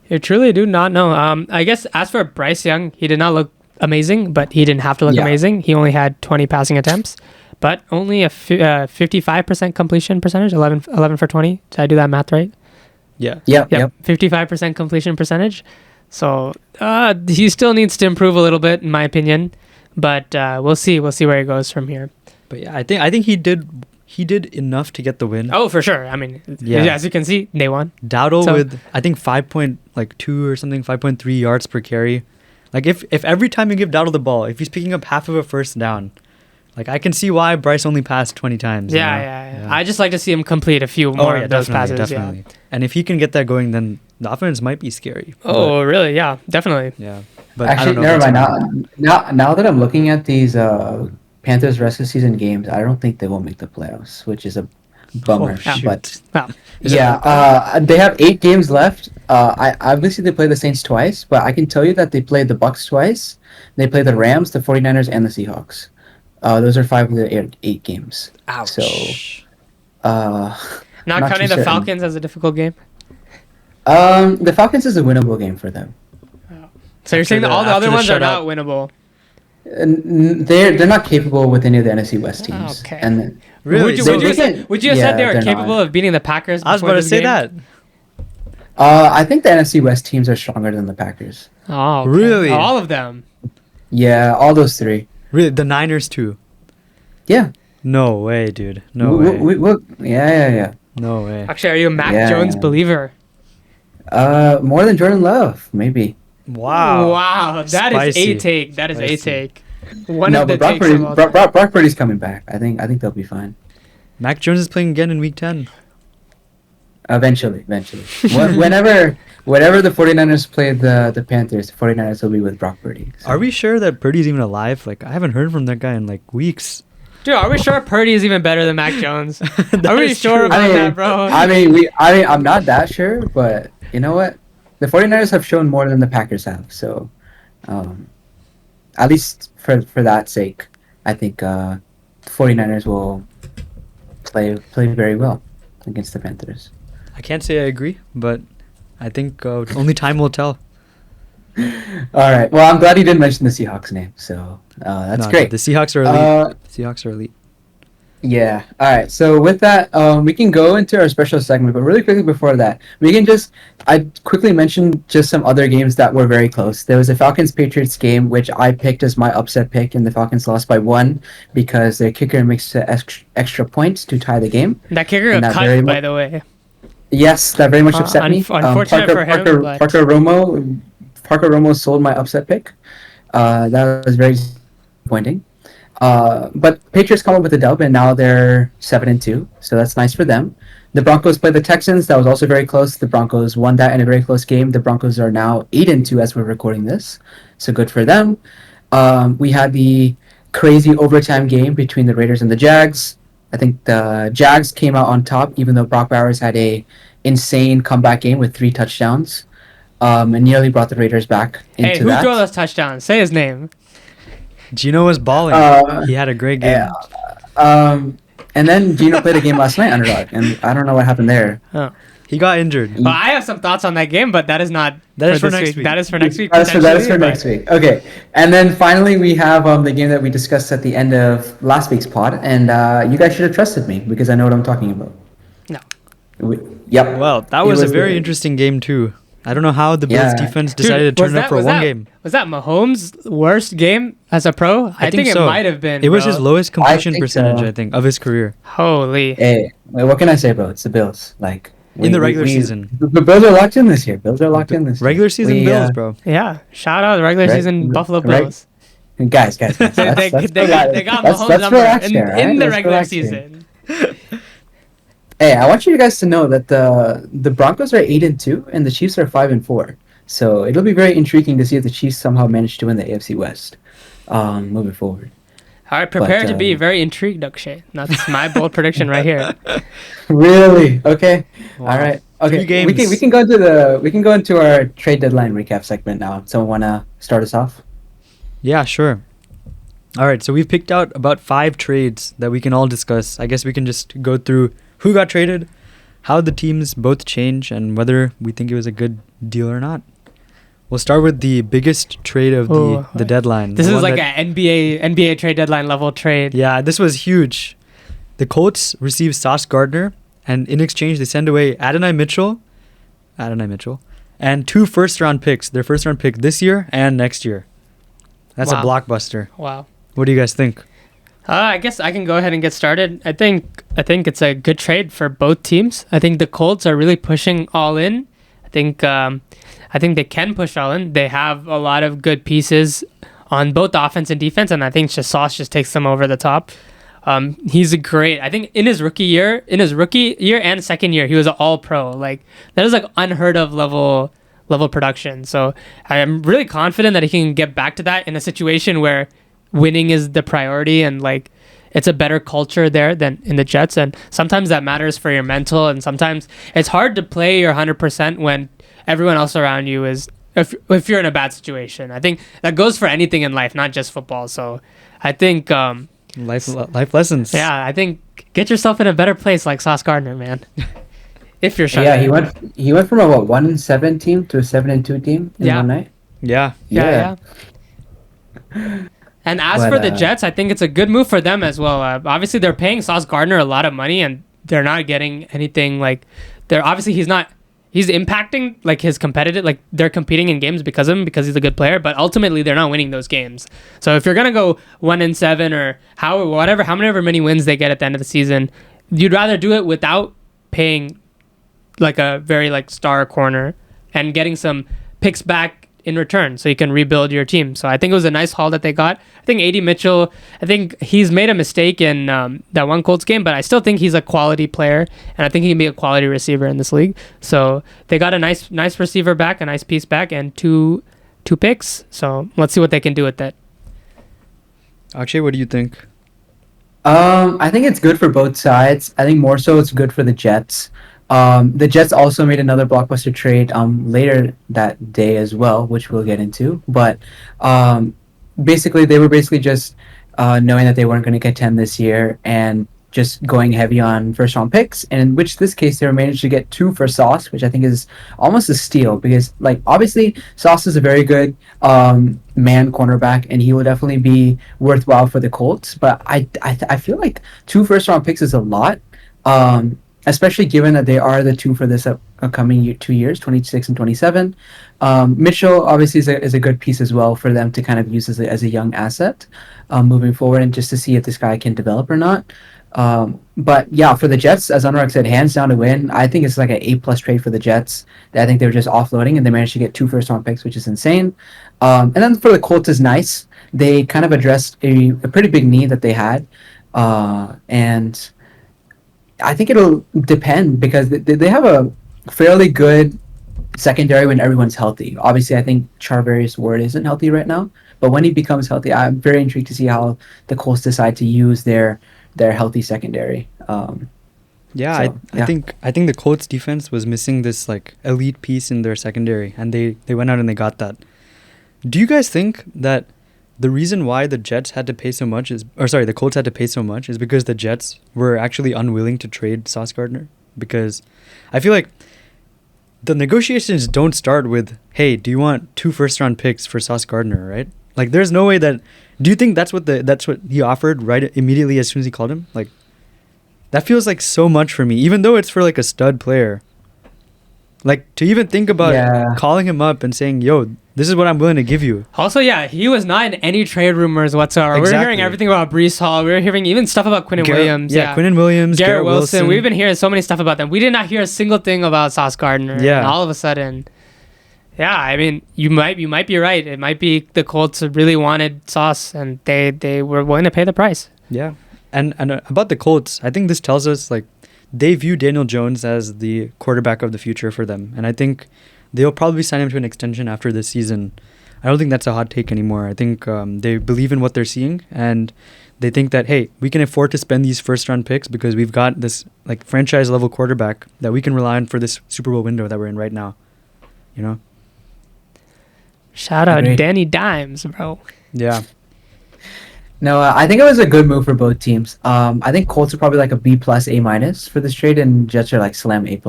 You truly do not know. I guess as for Bryce Young, he did not look amazing, but he didn't have to look amazing. He only had 20 passing attempts, but only a 55% completion percentage, 11 for 20. Did I do that math right? Yeah. Yep. 55% completion percentage. So he still needs to improve a little bit, in my opinion. But we'll see. We'll see where he goes from here. But yeah, I think he did enough to get the win. Oh, for sure. I mean, as you can see, they won. Dowdle with I think 5.2 or something, 5.3 yards per carry. Like if every time you give Dowdle the ball, if he's picking up half of a first down, like I can see why Bryce only passed 20 times. Yeah. I just like to see him complete a few more of those passes. Definitely. Yeah. And if he can get that going, then the offense might be scary. Really? Yeah, definitely. Yeah. But actually, never mind. Now that I'm looking at these Panthers rest of season games, I don't think they will make the playoffs, which is a bummer. But they have 8 games left. I obviously they played the Saints twice, but I can tell you that they played the Bucks twice. They played the Rams, the 49ers, and the Seahawks. Those are 5 of the 8 games. Ouch. So, not counting the Falcons as a difficult game. The Falcons is a winnable game for them. So you're saying that all the other ones are not winnable? They're not capable with any of the NFC West teams. Okay. And really? Would you have said they were capable of beating the Packers? I was about to say that. I think the NFC West teams are stronger than the Packers. Oh, okay. Really? All of them? Yeah, all those 3. Really? The Niners too? Yeah. No way, dude. No way. Yeah. No way. Actually, are you a Mac Jones believer? More than Jordan Love, maybe. Wow. That is a take. One of the takes. Brock Purdy's coming back. I think they'll be fine. Mac Jones is playing again in week 10. Eventually. Whenever the 49ers play the Panthers, the 49ers will be with Brock Purdy. So. Are we sure that Purdy's even alive? Like, I haven't heard from that guy in like weeks. Dude, are we sure Purdy is even better than Mac Jones? Are we sure about that, bro? I'm not that sure, but you know what? The 49ers have shown more than the Packers have, so at least for that sake, I think the 49ers will play very well against the Panthers. I can't say I agree, but I think only time will tell. All right. Well, I'm glad you didn't mention the Seahawks name, so that's great. The Seahawks are elite. Seahawks are elite. Yeah. All right. So with that, we can go into our special segment, but really quickly before that, I quickly mention just some other games that were very close. There was a Falcons-Patriots game, which I picked as my upset pick, and the Falcons lost by 1 because their kicker mixed extra points to tie the game. That kicker got cut, by the way. Yes, that very much upset me. Unfortunate for him. Parker Romo sold my upset pick. That was very disappointing. But Patriots come up with a dub, and now they're 7-2, so that's nice for them. The Broncos played the Texans. That was also very close. The Broncos won that in a very close game. The Broncos are now 8-2 as we're recording this, so good for them. We had the crazy overtime game between the Raiders and the Jags. I think the Jags came out on top, even though Brock Bowers had a insane comeback game with 3 touchdowns. And nearly brought the Raiders back into that. Hey, who drove those touchdowns? Say his name. Gino was balling. He had a great game. And then Gino played a game last night, Anuraag, and I don't know what happened there. Oh. He got injured. Well, I have some thoughts on that game, but that is not for next week. That is for next week. That is for next week. Okay. And then finally, we have the game that we discussed at the end of last week's pod, and you guys should have trusted me because I know what I'm talking about. No. Yep. Well, that was a very interesting game, too. I don't know how the Bills defense decided to turn it up for one game. Was that Mahomes' worst game as a pro? I think so. It might have been. It was his lowest completion percentage, I think, of his career. Holy. Hey, what can I say, bro? It's the Bills. In the regular season. The Bills are locked in this year. Regular season Bills, bro. Yeah. Shout out the regular season Buffalo Bills. Guys. They got Mahomes number in the regular season. Hey, I want you guys to know that the Broncos are 8-2 and the Chiefs are 5-4. So it'll be very intriguing to see if the Chiefs somehow manage to win the AFC West moving forward. All right, prepare to be very intrigued, Akshay. That's my bold prediction right here. Really? Okay. Wow. All right. Okay. We can go into our trade deadline recap segment now. Someone wanna start us off? Yeah, sure. All right. So we've picked out about 5 trades that we can all discuss. I guess we can just go through who got traded, how the teams both change, and whether we think it was a good deal or not. We'll start with the biggest trade of the deadline. This is like an NBA trade deadline level trade. Yeah, this was huge. The Colts received Sauce Gardner, and in exchange they send away Adonai Mitchell, and 2 first-round picks. Their first-round pick this year and next year. That's a blockbuster. Wow. What do you guys think? I guess I can go ahead and get started. I think it's a good trade for both teams. I think the Colts are really pushing all in. I think they can push all in. They have a lot of good pieces on both offense and defense, and I think Sauce just takes them over the top. He's great. I think in his rookie year and second year, he was an all-pro. Like that is like unheard of level production. So I am really confident that he can get back to that in a situation where winning is the priority and like it's a better culture there than in the Jets, and sometimes that matters for your mental, and sometimes it's hard to play your 100% when everyone else around you is if you're in a bad situation. I think that goes for anything in life, not just football. So I think life lessons. Yeah, I think get yourself in a better place like Sauce Gardner, man. If you're sure. Yeah, he went from a 1-7 team to a 7-2 team in one night. Yeah. And as for the Jets, I think it's a good move for them as well. Obviously, they're paying Sauce Gardner a lot of money, and they're not getting anything like. He's impacting like his competitive, like they're competing in games because of him, because he's a good player. But ultimately, they're not winning those games. So if you're gonna go 1-7 or however many wins they get at the end of the season, you'd rather do it without paying like a very like star corner and getting some picks back in return so you can rebuild your team. So I think it was a nice haul that they got. I think A.D. Mitchell, I think he's made a mistake in that one Colts game, but I still think he's a quality player, and I think he can be a quality receiver in this league. So they got a nice receiver back, a nice piece back, and two picks. So let's see what they can do with that. Akshay, what do you think? I think it's good for both sides. I think more so it's good for the Jets. The Jets also made another blockbuster trade later that day as well, which we'll get into. But um, basically, they were basically just knowing that they weren't going to contend this year and just going heavy on first round picks. And in which this case, they were managed to get two for Sauce, which I think is almost a steal because, like, obviously, Sauce is a very good man cornerback, and he will definitely be worthwhile for the Colts. But I feel like two first round picks is a lot. Especially given that they are the two for this upcoming 2 years, 26 and 27. Mitchell obviously is a good piece as well for them to kind of use as a young asset moving forward and just to see if this guy can develop or not. But yeah, for the Jets, as Anuraag said, hands down to win. I think it's like an A+ trade for the Jets. I think they were just offloading and they managed to get two first round picks, which is insane. And then for the Colts is nice. They kind of addressed a pretty big need that they had. And I think it'll depend because they have a fairly good secondary when everyone's healthy. Obviously, I think Charvarius Ward isn't healthy right now, but when he becomes healthy, I'm very intrigued to see how the Colts decide to use their healthy secondary. I think the Colts defense was missing this like elite piece in their secondary, and they went out and they got that. Do you guys think that the reason why the Colts had to pay so much is because the Jets were actually unwilling to trade Sauce Gardner? Because I feel like the negotiations don't start with, hey, do you want 2 first-round picks for Sauce Gardner, right? Like, there's no way that... Do you think that's what he offered right immediately as soon as he called him? Like, that feels like so much for me, even though it's for like a stud player. Like, to even think about calling him up and saying, yo, this is what I'm willing to give you. Also, yeah, he was not in any trade rumors whatsoever. Exactly. We were hearing everything about Breece Hall. We were hearing even stuff about Quinnen Williams. Yeah, Quinnen Williams, Garrett Wilson. We've been hearing so many stuff about them. We did not hear a single thing about Sauce Gardner. Yeah. And all of a sudden, yeah, I mean, you might be right. It might be the Colts really wanted Sauce, and they were willing to pay the price. Yeah. And about the Colts, I think this tells us, like, they view Daniel Jones as the quarterback of the future for them. And I think they'll probably sign him to an extension after this season. I don't think that's a hot take anymore. I think they believe in what they're seeing, and they think that, hey, we can afford to spend these first-round picks because we've got this like franchise-level quarterback that we can rely on for this Super Bowl window that we're in right now. You know? Shout out Danny Dimes, bro. Yeah. No, I think it was a good move for both teams. I think Colts are probably like a B+, A- for this trade, and Jets are like slam A+.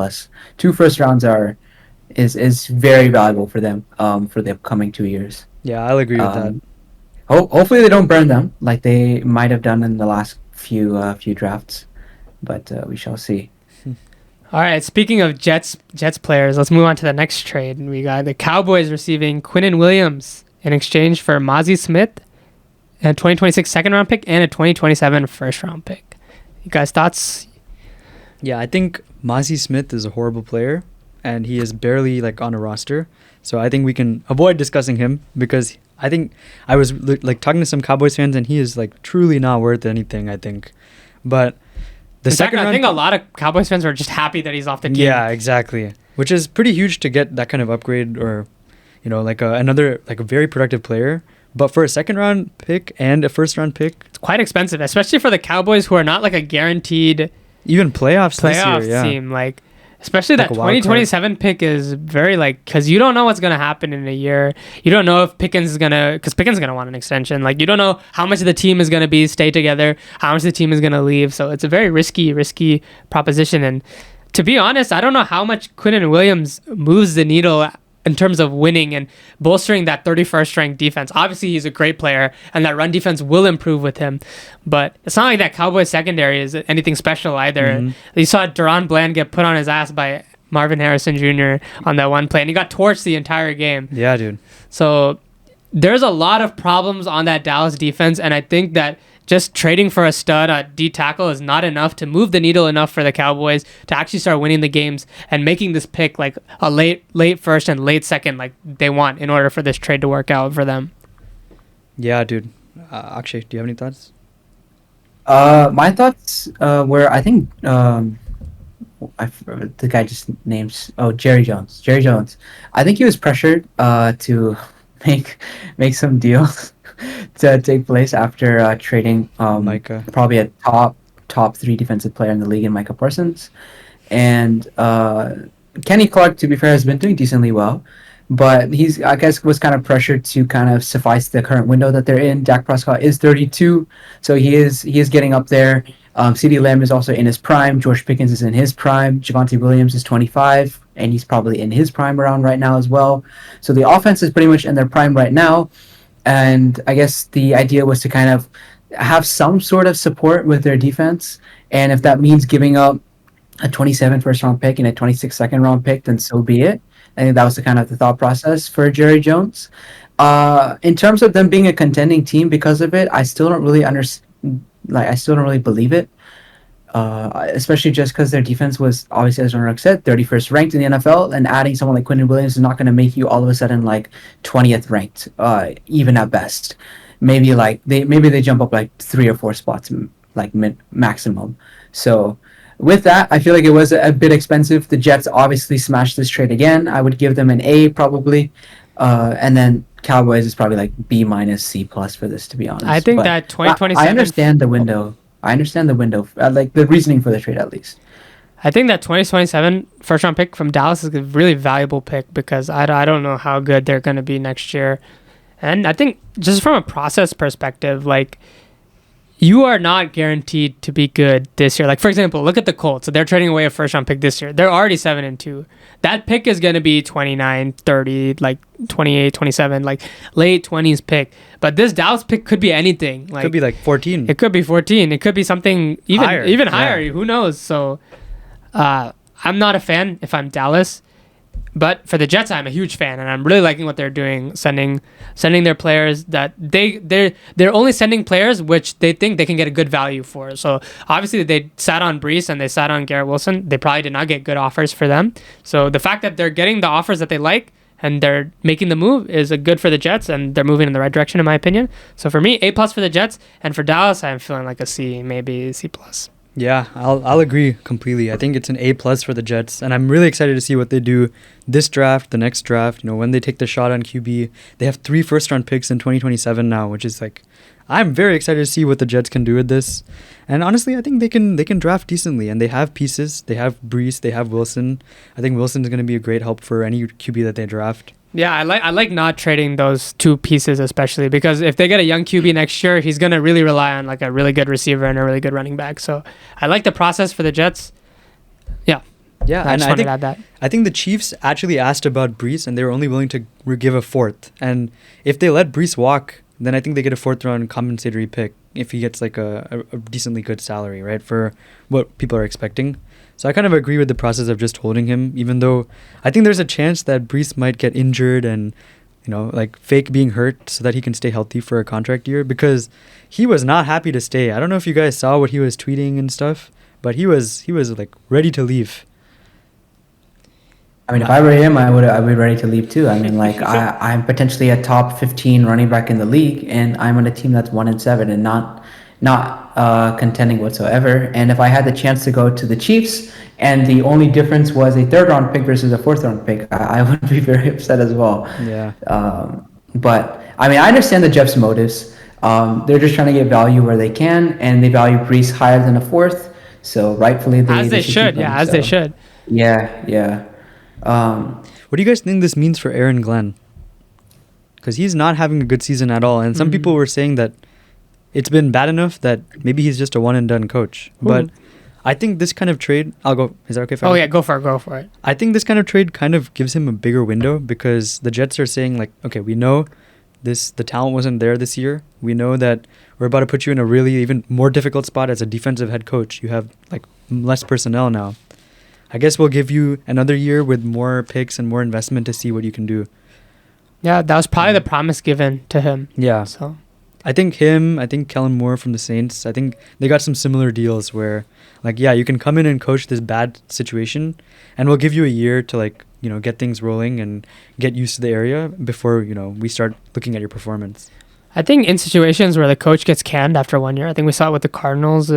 2 first rounds is very valuable for them for the upcoming 2 years. Yeah, I'll agree with that. Hopefully they don't burn them like they might have done in the last few drafts, but we shall see. All right, speaking of Jets players, let's move on to the next trade. We got the Cowboys receiving Quinnen Williams in exchange for Mozzie Smith, a 2026 second-round pick, and a 2027 first-round pick. You guys' thoughts? Yeah, I think Mozzie Smith is a horrible player, and he is barely like on a roster. So I think we can avoid discussing him because I think I was like talking to some Cowboys fans, and he is like truly not worth anything, I think. But in fact, I think a lot of Cowboys fans are just happy that he's off the team. Yeah, exactly. Which is pretty huge to get that kind of upgrade, or like another like a very productive player. But for a second-round pick and a first-round pick, it's quite expensive, especially for the Cowboys, who are not like a guaranteed even playoff team. Like, especially like that 2027 pick is very like, because you don't know what's gonna happen in a year. You don't know if Pickens is gonna want an extension. Like, you don't know how much of the team is gonna stay together, how much the team is gonna leave. So it's a very risky proposition. And to be honest, I don't know how much Quinnen Williams moves the needle in terms of winning and bolstering that 31st ranked defense. Obviously, he's a great player, and that run defense will improve with him. But it's not like that Cowboys secondary is anything special either. Mm-hmm. You saw Deron Bland get put on his ass by Marvin Harrison Jr. on that one play, and he got torched the entire game. Yeah, dude. So there's a lot of problems on that Dallas defense, and I think that just trading for a stud at D tackle is not enough to move the needle enough for the Cowboys to actually start winning the games and making this pick like a late first and late second like they want in order for this trade to work out for them. Yeah, dude. Akshay, do you have any thoughts? My thoughts were, I think the guy just names Jerry Jones. I think he was pressured to make some deals. to take place after trading Micah. probably a top three defensive player in the league in Micah Parsons. And Kenny Clark, to be fair, has been doing decently well, but he's, I guess, was kind of pressured to kind of suffice the current window that they're in. Dak Prescott is 32, so he is getting up there. CeeDee Lamb is also in his prime. George Pickens is in his prime. Javonte Williams is 25, and he's probably in his prime around right now as well. So the offense is pretty much in their prime right now, and I guess the idea was to kind of have some sort of support with their defense, and if that means giving up a 27 first round pick and a 26 second round pick, then so be it. I think that was the kind of the thought process for Jerry Jones. In terms of them being a contending team because of it, I still don't really understand. Like, I still don't really believe it. Especially just because their defense was, obviously, as Anuraag said, 31st ranked in the NFL, and adding someone like Quinnen Williams is not going to make you all of a sudden like 20th ranked, even at best. Maybe they jump up like 3 or 4 spots, like maximum. So with that, I feel like it was a bit expensive. The Jets obviously smashed this trade again. I would give them an A probably, and then Cowboys is probably like B minus C plus for this, to be honest. I think But that 2027. I understand the window. I understand the window, like the reasoning for the trade at least. I think that 2027 first round pick from Dallas is a really valuable pick because I don't know how good they're going to be next year. And I think just from a process perspective, like, you are not guaranteed to be good this year. Like, for example, look at the Colts. So they're trading away a first round pick this year. They're already 7-2. That pick is going to be 29, 30, like 28, 27, like late 20s pick. But this Dallas pick could be anything. Like, Could be like 14. it could be 14. It could be something even Higher. higher. Yeah. Who knows? So I'm not a fan if I'm Dallas. But for the Jets, I'm a huge fan, and I'm really liking what they're doing, sending their players that they're only sending players which they think they can get a good value for. So obviously they sat on Brees and they sat on Garrett Wilson. They probably did not get good offers for them. So the fact that they're getting the offers that they like and they're making the move is a good for the Jets, and they're moving in the right direction in my opinion. So for me, A+ for the Jets, and for Dallas, I'm feeling like a C, maybe C+. Yeah, I'll agree completely. I think it's an A+ for the Jets, and I'm really excited to see what they do this draft, the next draft. You know, when they take the shot on QB, they have 3 first-round picks in 2027 now, which is like, I'm very excited to see what the Jets can do with this. And honestly, I think they can draft decently, and they have pieces. They have Brees, they have Wilson. I think Wilson is going to be a great help for any QB that they draft. Yeah, I like not trading those 2 pieces, especially because if they get a young QB next year, he's going to really rely on like a really good receiver and a really good running back. So I like the process for the Jets. Yeah. Yeah, I and just wanted to add that. I think the Chiefs actually asked about Brees, and they were only willing to give a 4th. And if they let Brees walk, then I think they get a 4th-round compensatory pick if he gets like a decently good salary, right, for what people are expecting. So I kind of agree with the process of just holding him, even though I think there's a chance that Brees might get injured and, you know, like fake being hurt so that he can stay healthy for a contract year, because he was not happy to stay. I don't know if you guys saw what he was tweeting and stuff, but he was like ready to leave. I mean, if I were him, I'd be ready to leave too. I mean, like I'm potentially a top 15 running back in the league, and I'm on a team that's 1-7 and not contending whatsoever. And if I had the chance to go to the Chiefs, and the only difference was a 3rd-round pick versus a 4th-round pick, I would be very upset as well. Yeah. But I mean, I understand the Jets' motives. They're just trying to get value where they can, and they value Brees higher than a 4th. So rightfully, they should. They should. Yeah. What do you guys think this means for Aaron Glenn? Because he's not having a good season at all, and some people were saying that it's been bad enough that maybe he's just a one-and-done coach. Ooh. But I think this kind of trade... I'll go... Is that okay if I... Oh, yeah, go for it. I think this kind of trade kind of gives him a bigger window, because the Jets are saying, like, okay, we know the talent wasn't there this year. We know that we're about to put you in a really even more difficult spot as a defensive head coach. You have, like, less personnel now. I guess we'll give you another year with more picks and more investment to see what you can do. Yeah, that was probably the promise given to him. Yeah. So I think Kellen Moore from the Saints, I think they got some similar deals where, like, yeah, you can come in and coach this bad situation, and we'll give you a year to, like, you know, get things rolling and get used to the area before, you know, we start looking at your performance. I think in situations where the coach gets canned after 1 year, I think we saw it with the Cardinals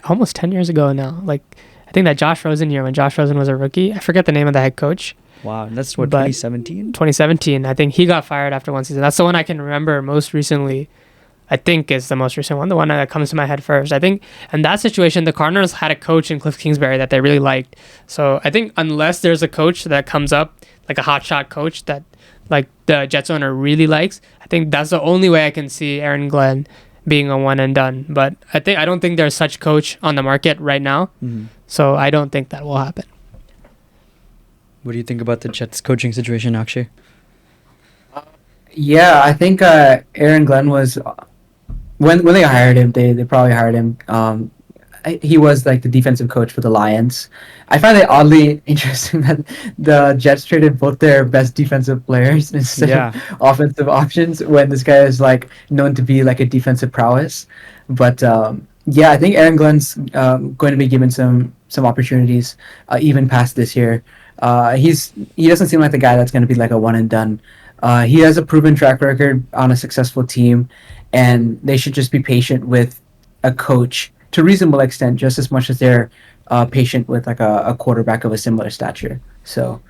almost 10 years ago now. Like, I think that Josh Rosen year when Josh Rosen was a rookie, I forget the name of the head coach, Wow, and that's what, But 2017? 2017, I think he got fired after one season. That's the one I can remember most recently. I think is the most recent one, the one that comes to my head first. I think in that situation, the Cardinals had a coach in Cliff Kingsbury that they really liked. So I think unless there's a coach that comes up, like a hotshot coach that like the Jets owner really likes, I think that's the only way I can see Aaron Glenn being a one and done. But I don't think there's such coach on the market right now. Mm-hmm. So I don't think that will happen. What do you think about the Jets coaching situation, Akshay? Yeah, I think Aaron Glenn was when they hired him, they probably hired him. He was like the defensive coach for the Lions. I find it oddly interesting that the Jets traded both their best defensive players instead of offensive options when this guy is like known to be like a defensive prowess. But yeah, I think Aaron Glenn's going to be given some opportunities even past this year. He doesn't seem like the guy that's going to be like a one and done. He has a proven track record on a successful team, and they should just be patient with a coach to a reasonable extent, just as much as they're patient with like a quarterback of a similar stature. So,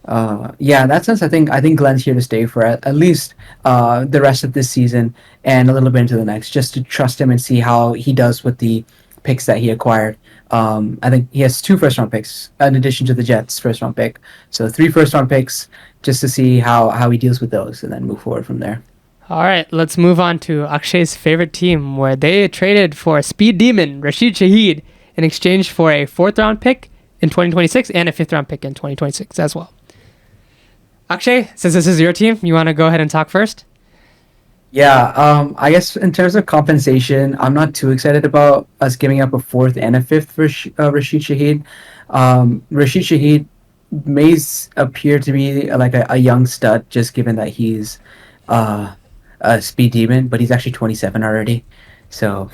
yeah, in that sense, I think Glenn's here to stay for at least the rest of this season and a little bit into the next, just to trust him and see how he does with the picks that he acquired. I think he has 2 first-round picks in addition to the Jets' first-round pick. So 3 first-round picks just to see how he deals with those and then move forward from there. All right, let's move on to Akshay's favorite team, where they traded for speed demon Rashid Shaheed in exchange for a 4th-round pick in 2026 and a 5th-round pick in 2026 as well. Akshay, since this is your team, you want to go ahead and talk first? Yeah, I guess in terms of compensation, I'm not too excited about us giving up a 4th and a 5th for Rashid Shaheed. Rashid Shaheed may appear to be like a young stud, just given that he's a speed demon, but he's actually 27 already. So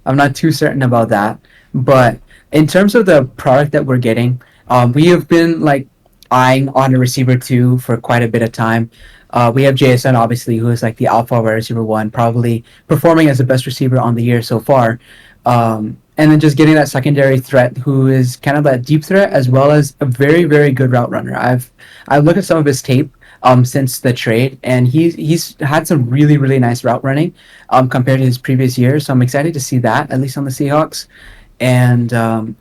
I'm not too certain about that. But in terms of the product that we're getting, we have been like eyeing on a receiver 2 for quite a bit of time. We have JSN, obviously, who is like the alpha wide receiver 1, probably performing as the best receiver on the year so far. And then just getting that secondary threat, who is kind of that deep threat, as well as a very, very good route runner. I've looked at some of his tape since the trade, and he's had some really, really nice route running compared to his previous years. So I'm excited to see that, at least on the Seahawks. And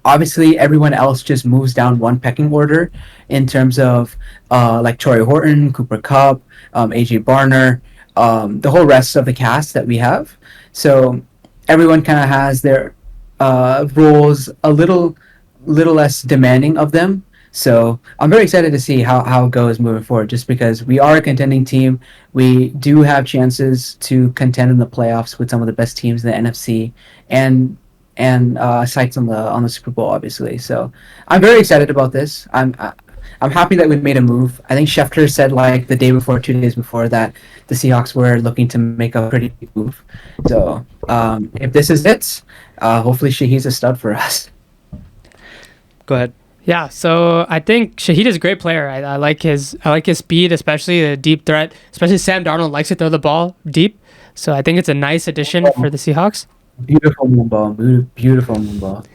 obviously, everyone else just moves down one pecking order in terms of like Torrey Horton, Cooper Kupp, AJ Barner, the whole rest of the cast that we have. So everyone kind of has their roles a little less demanding of them. So I'm very excited to see how it goes moving forward, just because we are a contending team. We do have chances to contend in the playoffs with some of the best teams in the NFC and sights on the Super Bowl, obviously. So I'm very excited about this. I'm happy that we made a move. I think Schefter said like the day before, 2 days before, that the Seahawks were looking to make a pretty big move. So if this is it, hopefully Shaheed's a stud for us. Go ahead. Yeah, so I think Shaheed is a great player. I like his speed, especially the deep threat. Especially Sam Darnold likes to throw the ball deep. So I think it's a nice addition for the Seahawks. Beautiful moonball. Beautiful moonball.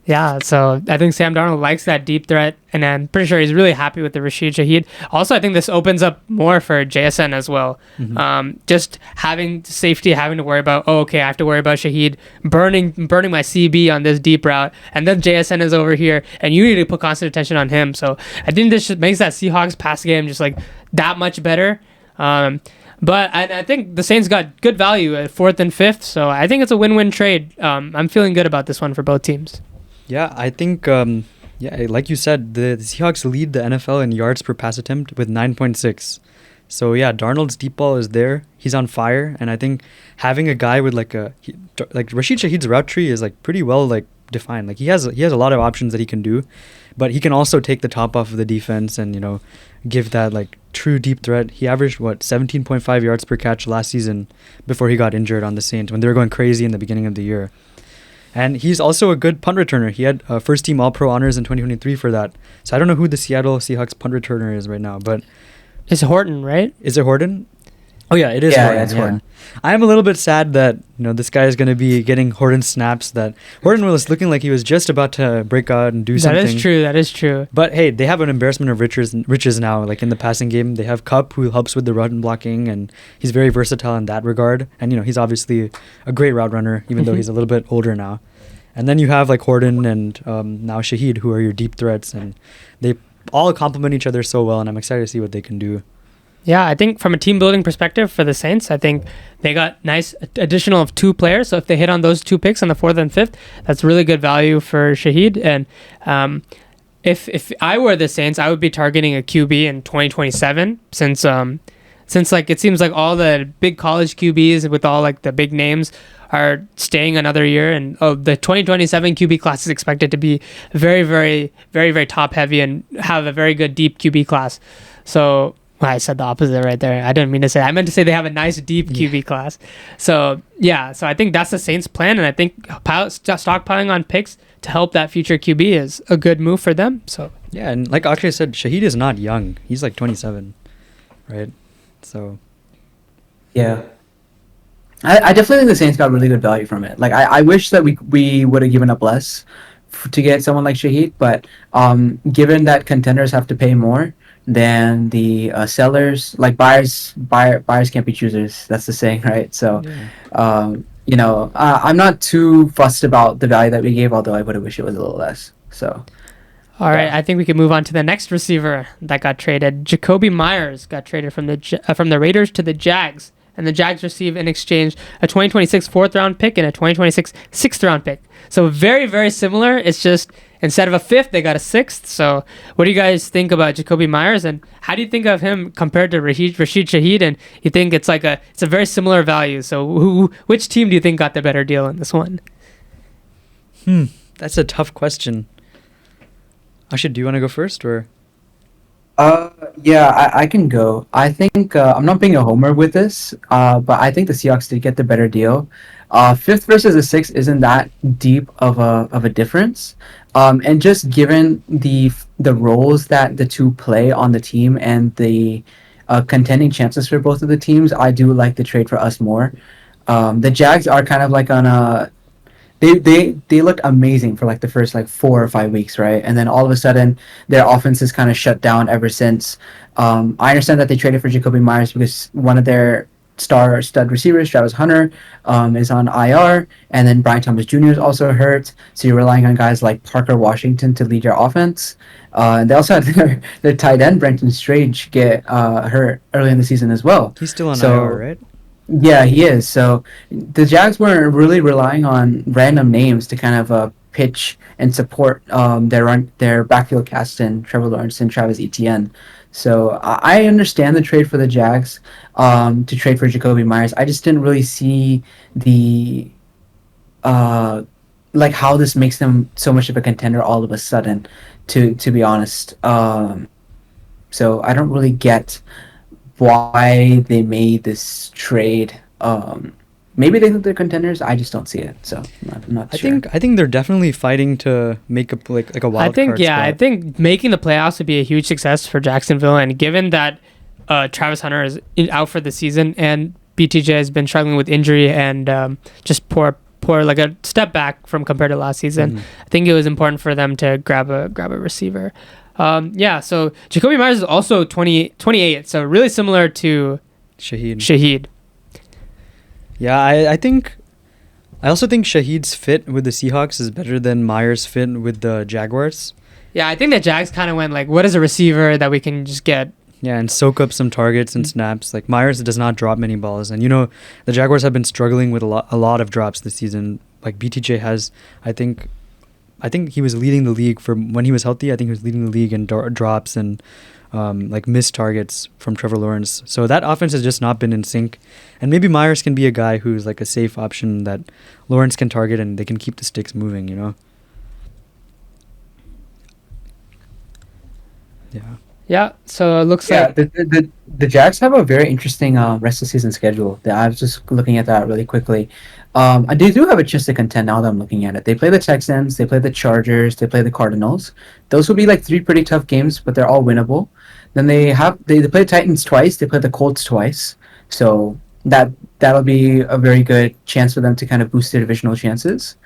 Yeah, so I think Sam Darnold likes that deep threat, and I'm pretty sure he's really happy with the Rashid Shaheed. Also, I think this opens up more for JSN as well. Mm-hmm. Just having safety, having to worry about, I have to worry about Shaheed burning my CB on this deep route, and then JSN is over here, and you need to put constant attention on him. So I think this just makes that Seahawks pass game just like that much better. But I think the Saints got good value at 4th and 5th, so I think it's a win-win trade. I'm feeling good about this one for both teams. Yeah, I think, like you said, the Seahawks lead the NFL in yards per pass attempt with 9.6. So, yeah, Darnold's deep ball is there. He's on fire. And I think having a guy with like Rashid Shaheed's route tree is like pretty well like defined. Like he has a lot of options that he can do, but he can also take the top off of the defense and, give that like true deep threat. He averaged 17.5 yards per catch last season before he got injured on the Saints when they were going crazy in the beginning of the year. And he's also a good punt returner. He had first-team All-Pro honors in 2023 for that. So I don't know who the Seattle Seahawks punt returner is right now, but... It's Horton, right? Is it Horton? Oh yeah, it is Yeah, Horton. yeah, it's Horton. I am a little bit sad that this guy is going to be getting Horton snaps. That Horton was looking like he was just about to break out and do something. That is true. But hey, they have an embarrassment of riches now. Like in the passing game, they have Cup, who helps with the run blocking, and he's very versatile in that regard. And he's obviously a great route runner, even though he's a little bit older now. And then you have like Horton and now Shaheed, who are your deep threats, and they all complement each other so well. And I'm excited to see what they can do. Yeah, I think from a team building perspective for the Saints, I think they got nice additional of 2 players. So if they hit on those 2 picks on the 4th and 5th, that's really good value for Shaheed. And if I were the Saints, I would be targeting a QB in 2027 since like it seems like all the big college QBs with all like the big names are staying another year, and the 2027 QB class is expected to be very, very, very, very top heavy and have a very good deep QB class. So I said the opposite right there. I didn't mean to say that. I meant to say they have a nice deep QB class. So so I think that's the Saints' plan, and I think stockpiling on picks to help that future QB is a good move for them. So yeah, and like Akshay said, Shaheed is not young. He's like 27, right? So yeah. I definitely think the Saints got really good value from it. Like I wish that we would have given up less to get someone like Shaheed, but given that contenders have to pay more than the sellers, like buyers can't be choosers. That's the saying, right? So, I'm not too fussed about the value that we gave, although I would have wished it was a little less. So, all right, I think we can move on to the next receiver that got traded. Jakobi Meyers got traded from the Raiders to the Jags, and the Jags receive in exchange a 2026 4th-round pick and a 2026 6th-round pick. So very, very similar. It's just instead of a 5th, they got a 6th. So what do you guys think about Jakobi Meyers, and how do you think of him compared to Rashid Shaheed? And you think it's a very similar value. So which team do you think got the better deal in this one? That's a tough question. Rashid, do you want to go first, or? Yeah, I can go. I think I'm not being a homer with this, but I think the Seahawks did get the better deal. 5th versus a 6th isn't that deep of a difference, and just given the roles that the two play on the team and the contending chances for both of the teams, I do like the trade for us more. The Jags are kind of like on a they looked amazing for like the first like 4 or 5 weeks, right? And then all of a sudden their offense is kind of shut down ever since. I understand that they traded for Jakobi Meyers because one of their stud receivers, Travis Hunter, is on IR, and then Brian Thomas Jr. is also hurt. So you're relying on guys like Parker Washington to lead your offense. And they also had their tight end Brenton Strange get hurt early in the season as well. He's still on IR, right? Yeah, he is. So the Jags weren't really relying on random names to kind of pitch and support their backfield cast in Trevor Lawrence and Travis Etienne. So I understand the trade for the Jags to trade for Jakobi Meyers. I just didn't really see the like how this makes them so much of a contender all of a sudden, to be honest. So I don't really get why they made this trade. Maybe they think they're contenders. I just don't see it. So I'm not sure. I think they're definitely fighting to make a like a wild card spot. I think making the playoffs would be a huge success for Jacksonville, and given that Travis Hunter is out for the season and BTJ has been struggling with injury and just poor like a step back from compared to last season, I think it was important for them to grab a receiver. So Jakobi Meyers is also 28, so really similar to Shaheed. Yeah, I also think Shaheed's fit with the Seahawks is better than Meyers' fit with the Jaguars. Yeah, I think the Jags kind of went like, what is a receiver that we can just get? Yeah, and soak up some targets and snaps. Like Meyers does not drop many balls, and the Jaguars have been struggling with a lot of drops this season. Like BTJ has, I think he was leading the league for when he was healthy. I think he was leading the league in drops and like missed targets from Trevor Lawrence. So that offense has just not been in sync. And maybe Meyers can be a guy who's like a safe option that Lawrence can target and they can keep the sticks moving, Yeah. Yeah, so it looks like... The Jags have a very interesting rest of season schedule. I was just looking at that really quickly. They do have a chance to contend now that I'm looking at it. They play the Texans, they play the Chargers, they play the Cardinals. Those will be like 3 pretty tough games, but they're all winnable. Then they play the Titans twice, they play the Colts twice. So that'll be a very good chance for them to kind of boost their divisional chances.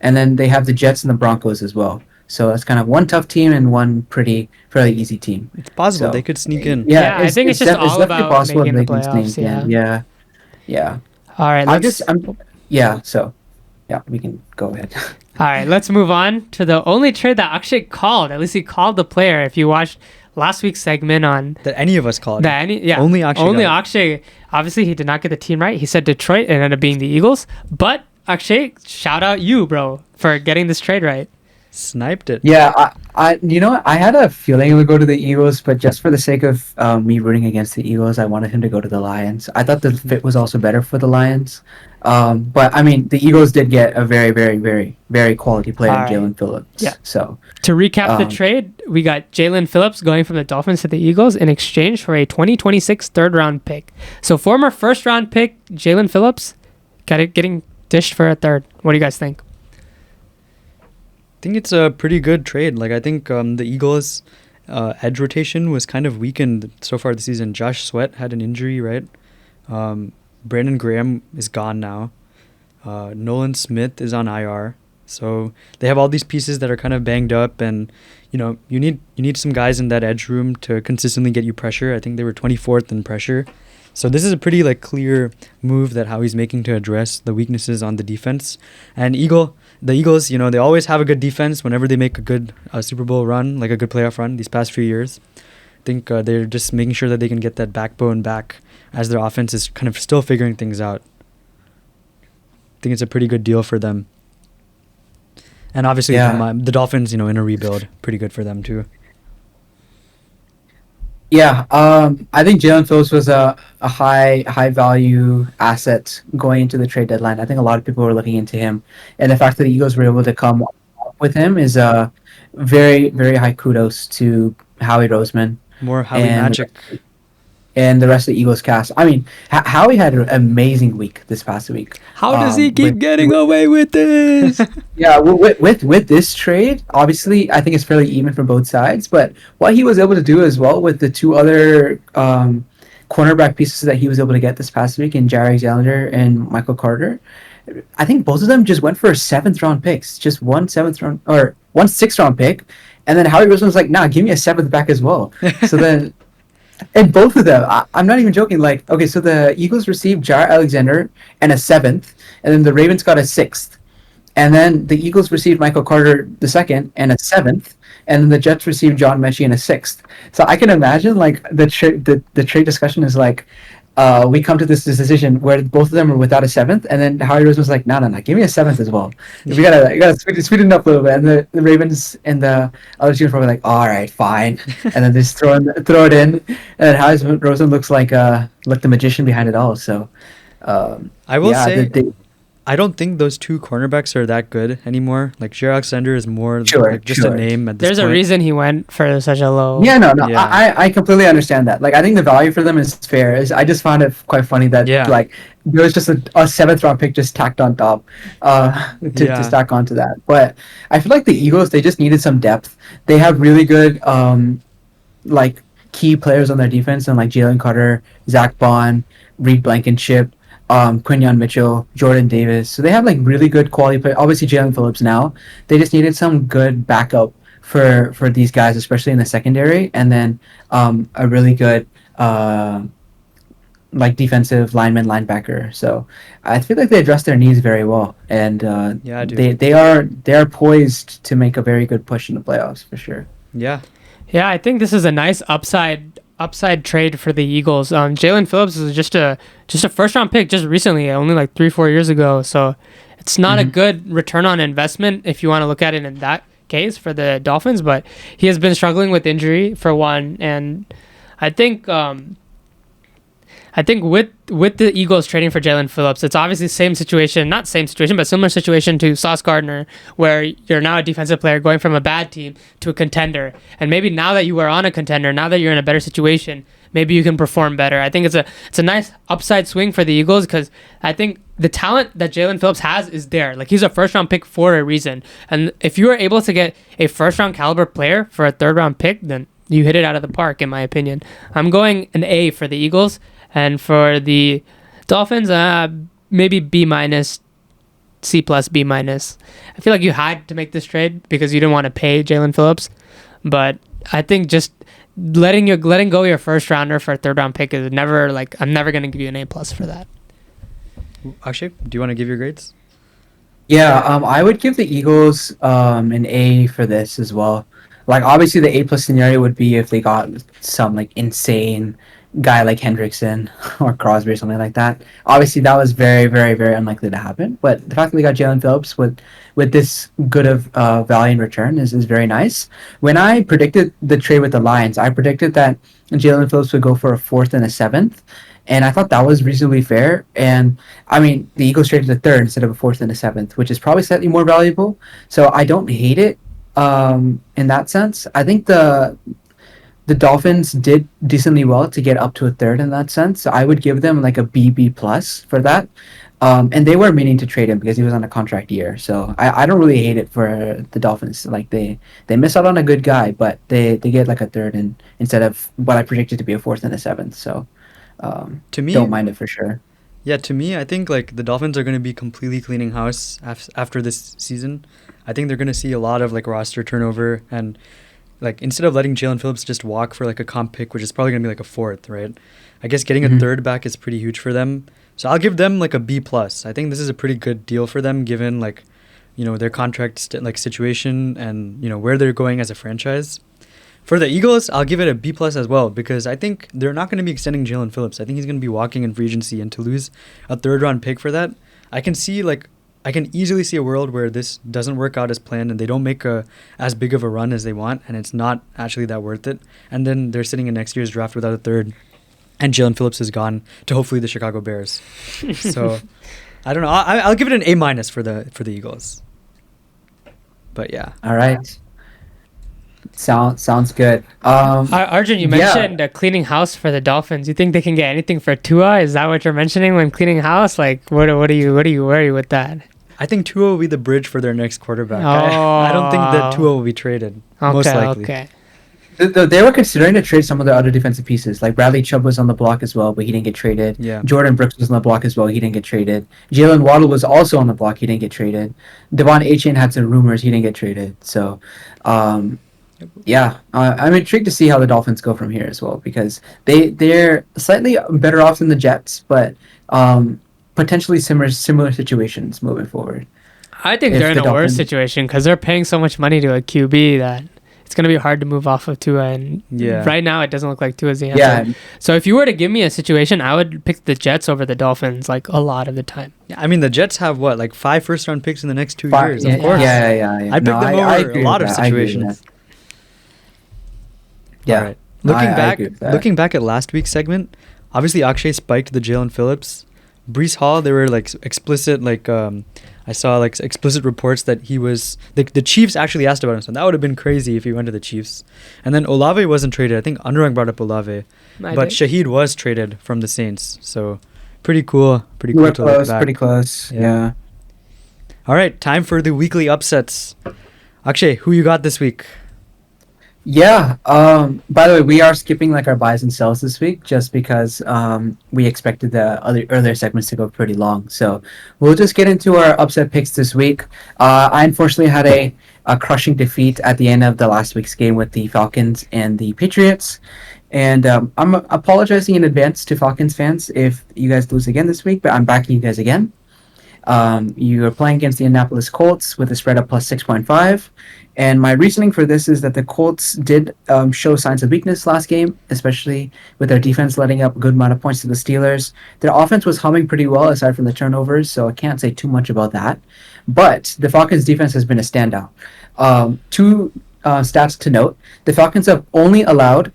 And then they have the Jets and the Broncos as well. So it's kind of one tough team and one fairly easy team. It's possible So, they could sneak in. Yeah, I think it's just all definitely about possible making they the can playoffs, sneak in. Yeah. All right, We can go ahead. All right, let's move on to the only trade that Akshay called. At least he called the player. If you watched last week's segment on That any of us called. Only Akshay. Only got it. Akshay. Obviously, he did not get the team right. He said Detroit. It ended up being the Eagles. But Akshay, shout out you, bro, for getting this trade right. Sniped it. Yeah, I had a feeling it would go to the Eagles, but just for the sake of me rooting against the Eagles, I wanted him to go to the Lions. I thought the fit was also better for the Lions. But I mean, the Eagles did get a very, very, very, very quality player, All right. Jaelen Phillips. Yeah. So To recap the trade, we got Jaelen Phillips going from the Dolphins to the Eagles in exchange for a 2026 third-round pick. So former first-round pick Jaelen Phillips getting dished for a third. What do you guys think? I think it's a pretty good trade. Like I think the Eagles' edge rotation was kind of weakened so far this season. Josh Sweat had an injury, right? Brandon Graham is gone now. Nolan Smith is on IR. So they have all these pieces that are kind of banged up, and you need some guys in that edge room to consistently get you pressure. I think they were 24th in pressure. So this is a pretty clear move that Howie's making to address the weaknesses on the defense. And the Eagles, they always have a good defense whenever they make a good Super Bowl run, like a good playoff run these past few years. I think they're just making sure that they can get that backbone back as their offense is kind of still figuring things out. I think it's a pretty good deal for them. And obviously the Dolphins, in a rebuild, pretty good for them too. yeah, I think Jaelen Phillips was a high value asset going into the trade deadline. I think a lot of people were looking into him, and the fact that the Eagles were able to come up with him is very, very high kudos to Howie Roseman. More Howie And- magic. And the rest of the Eagles cast. I mean, Howie had an amazing week this past week. How does he keep with- getting away with this? Yeah, with this trade, obviously, I think it's fairly even for both sides. But what he was able to do as well with the two other cornerback pieces that he was able to get this past week in Jared Alexander and Michael Carter, I think both of them just went for 7th-round picks, just one 7th-round or one 6th-round pick, and then Howie Roseman was like, "Nah, give me a 7th back as well." So then. And both of them, I'm not even joking. Okay, so the Eagles received Jair Alexander and a 7th, and then the Ravens got a 6th. And then the Eagles received Michael Carter the 2nd and a 7th, and then the Jets received John Mechie and a 6th. So I can imagine the trade discussion is we come to this decision where both of them are without a 7th, and then Howie Rose was like, no, give me a 7th as well. We gotta speed it up a little bit. And the Ravens and the other teams were like, all right, fine, and then they just throw it in, and Howie Roseman looks like the magician behind it all. So I will say, I don't think those two cornerbacks are that good anymore. Jair Alexander is more a name at this There's point. a reason he went for such a low. Yeah, no. Yeah. I completely understand that. I think the value for them is fair. I just found it quite funny that there was just a 7th-round pick just tacked on top to stack onto that. But I feel like the Eagles, they just needed some depth. They have really good key players on their defense, and Jalen Carter, Zach Bond, Reed Blankenship, Quinnen Mitchell, Jordan Davis. So they have really good quality players. Obviously Jaelen Phillips now. They just needed some good backup for these guys, especially in the secondary, and then a really good defensive linebacker. So I feel like they addressed their needs very well, and they are poised to make a very good push in the playoffs for sure. Yeah. Yeah, I think this is a nice upside trade for the Eagles. Jaelen Phillips is just a first round pick just recently, only 3-4 years ago. So it's not a good return on investment if you want to look at it in that case for the Dolphins. But he has been struggling with injury for one, and I think with the Eagles trading for Jaelen Phillips, it's obviously not same situation, but similar situation to Sauce Gardner, where you're now a defensive player going from a bad team to a contender. And maybe now that you are on a contender, now that you're in a better situation, maybe you can perform better. I think it's a nice upside swing for the Eagles, because I think the talent that Jaelen Phillips has is there. He's a first-round pick for a reason. And if you are able to get a first-round caliber player for a third-round pick, then you hit it out of the park, in my opinion. I'm going an A for the Eagles. And for the Dolphins, maybe B minus, C plus, B minus. I feel like you had to make this trade because you didn't want to pay Jaelen Phillips, but I think just letting go your first rounder for a third round pick is never like, I'm never gonna give you an A plus for that. Akshay, do you want to give your grades? Yeah, I would give the Eagles an A for this as well. Like obviously the A plus scenario would be if they got some like insane guy like Hendrickson or Crosby or something like that. Obviously that was very, very, very unlikely to happen. But the fact that they got Jaelen Phillips with this good of value in return is very nice. When I predicted the trade with the Lions, I predicted that Jaelen Phillips would go for a 4th and a 7th. And I thought that was reasonably fair. And I mean, the Eagles traded a 3rd instead of a 4th and a 7th, which is probably slightly more valuable. So I don't hate it in that sense. I think the Dolphins did decently well to get up to a 3rd in that sense. So I would give them like a B plus for that. And they were meaning to trade him because he was on a contract year. So I don't really hate it for the Dolphins. Like they miss out on a good guy, but they get like a 3rd instead of what I predicted to be a 4th and a 7th. So to me, don't mind it for sure. Yeah, to me, I think like the Dolphins are going to be completely cleaning house after this season. I think they're going to see a lot of like roster turnover, and like instead of letting Jaelen Phillips just walk for like a comp pick, which is probably going to be like a 4th, right? I guess getting a 3rd back is pretty huge for them. So I'll give them like a B plus. I think this is a pretty good deal for them given like, you know, their contract situation and, you know, where they're going as a franchise. For the Eagles, I'll give it a B plus as well because I think they're not going to be extending Jaelen Phillips. I think he's going to be walking in free agency, and to lose a 3rd round pick for that, I can easily see a world where this doesn't work out as planned and they don't make as big of a run as they want, and it's not actually that worth it. And then they're sitting in next year's draft without a 3rd, and Jaelen Phillips is gone to hopefully the Chicago Bears. So I don't know. I'll give it an A minus for the Eagles. But yeah. All right. Sounds good. Arjun, you mentioned cleaning house for the Dolphins. You think they can get anything for Tua? Is that what you're mentioning when cleaning house? Like, where are you worried with that? I think Tua will be the bridge for their next quarterback. I don't think that Tua will be traded. Most likely. Okay. They were considering to trade some of their other defensive pieces. Like Bradley Chubb was on the block as well, but he didn't get traded. Yeah. Jordan Brooks was on the block as well. He didn't get traded. Jalen Waddle was also on the block. He didn't get traded. Devon Achane had some rumors. He didn't get traded. So, I'm intrigued to see how the Dolphins go from here as well because they're slightly better off than the Jets, but potentially similar situations moving forward. I think they're in a worse situation because they're paying so much money to a QB that it's going to be hard to move off of Tua, and right now it doesn't look like Tua's the answer. Yeah. So if you were to give me a situation, I would pick the Jets over the Dolphins like a lot of the time. Yeah, I mean, the Jets have what, like 5 first-round picks in the next 2 years? Of course. Yeah. I'd pick them over a lot of situations. Yeah. All right. Looking back at last week's segment, obviously Akshay spiked the Jaelen Phillips. Breece Hall, there were like explicit I saw like explicit reports that he was the Chiefs actually asked about him, so that would have been crazy if he went to the Chiefs. And then Olave wasn't traded. I think Anuraag brought up Olave, but Shaheed was traded from the Saints. So pretty cool. Pretty cool to look back. Pretty close. Yeah. All right, time for the weekly upsets. Akshay, who you got this week? Yeah. By the way, we are skipping like our buys and sells this week just because we expected the earlier segments to go pretty long. So we'll just get into our upset picks this week. I unfortunately had a crushing defeat at the end of the last week's game with the Falcons and the Patriots. And I'm apologizing in advance to Falcons fans if you guys lose again this week, but I'm backing you guys again. You are playing against the Indianapolis Colts with a spread of plus 6.5. And my reasoning for this is that the Colts did show signs of weakness last game, especially with their defense letting up a good amount of points to the Steelers. Their offense was humming pretty well aside from the turnovers, so I can't say too much about that. But the Falcons' defense has been a standout. Two stats to note. The Falcons have only allowed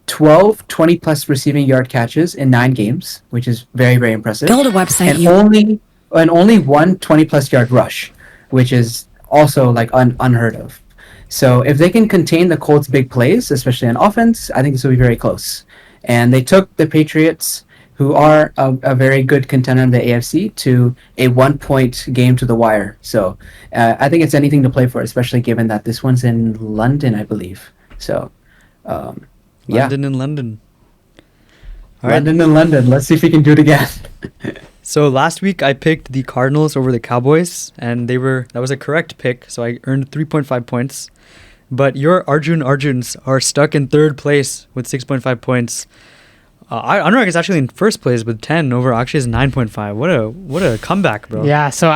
12 20-plus receiving yard catches in 9 games, which is very, very impressive. Build a website. And only one 20-plus yard rush, which is also like unheard of. So if they can contain the Colts' big plays, especially on offense, I think this will be very close. And they took the Patriots, who are a very good contender in the AFC, to a 1-point game to the wire. So I think it's anything to play for, especially given that this one's in London, I believe. So, London. All right. London and London. Let's see if we can do it again. So last week I picked the Cardinals over the Cowboys, and that was a correct pick. So I earned 3.5 points. But your Arjuns are stuck in third place with 6.5 points. Anuraag is actually in first place with 10 over Akshay's 9.5. What a comeback, bro. Yeah, so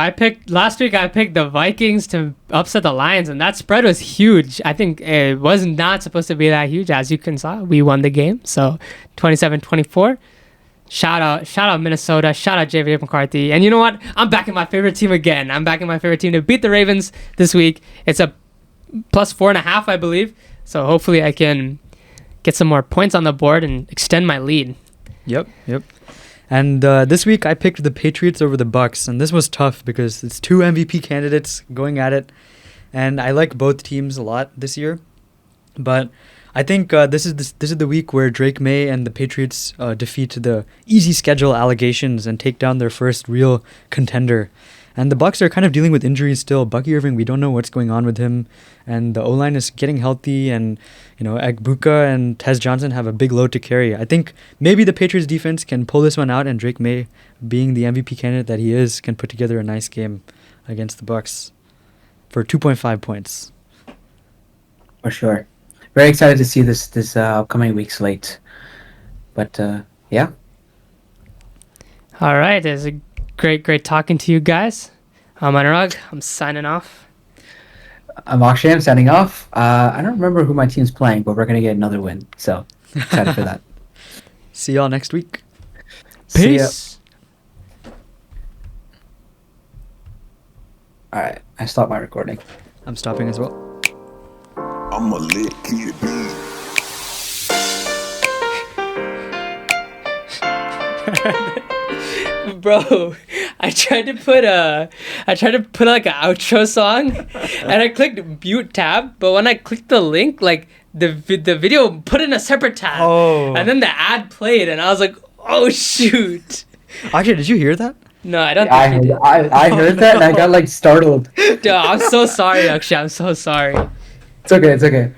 last week I picked the Vikings to upset the Lions, and that spread was huge. I think it was not supposed to be that huge. As you can saw, we won the game. So 27-24. Shout out Minnesota. Shout out JJ McCarthy. And you know what? I'm backing my favorite team again. I'm backing my favorite team to beat the Ravens this week. It's a plus 4.5, I believe. So hopefully I can get some more points on the board and extend my lead. Yep. And this week I picked the Patriots over the Bucks, and this was tough because it's two MVP candidates going at it, and I like both teams a lot this year. But I think this is the week where Drake May and the Patriots defeat the easy schedule allegations and take down their first real contender. And the Bucks are kind of dealing with injuries still. Bucky Irving, we don't know what's going on with him. And the O-line is getting healthy. And, Egbuka and Tez Johnson have a big load to carry. I think maybe the Patriots defense can pull this one out. And Drake May, being the MVP candidate that he is, can put together a nice game against the Bucks for 2.5 points. For sure. Very excited to see this upcoming week slate. But, yeah. All right. It's a great talking to you guys. I'm Anuraag. I'm signing off. I'm Akshay. I'm signing off. I don't remember who my team's playing, but we're going to get another win. So, excited for that. See y'all next week. Peace. All right. I stopped my recording. I'm stopping as well. I'm a lit kid, man. Bro, I tried to put like an outro song, and I clicked mute tab, but when I clicked the link, like the video put in a separate tab, and then the ad played, and I was like, oh shoot. Actually, did you hear that? No, I don't think you did. I heard that and I got like startled. Dude, I'm so sorry, Akshay. I'm so sorry. It's okay.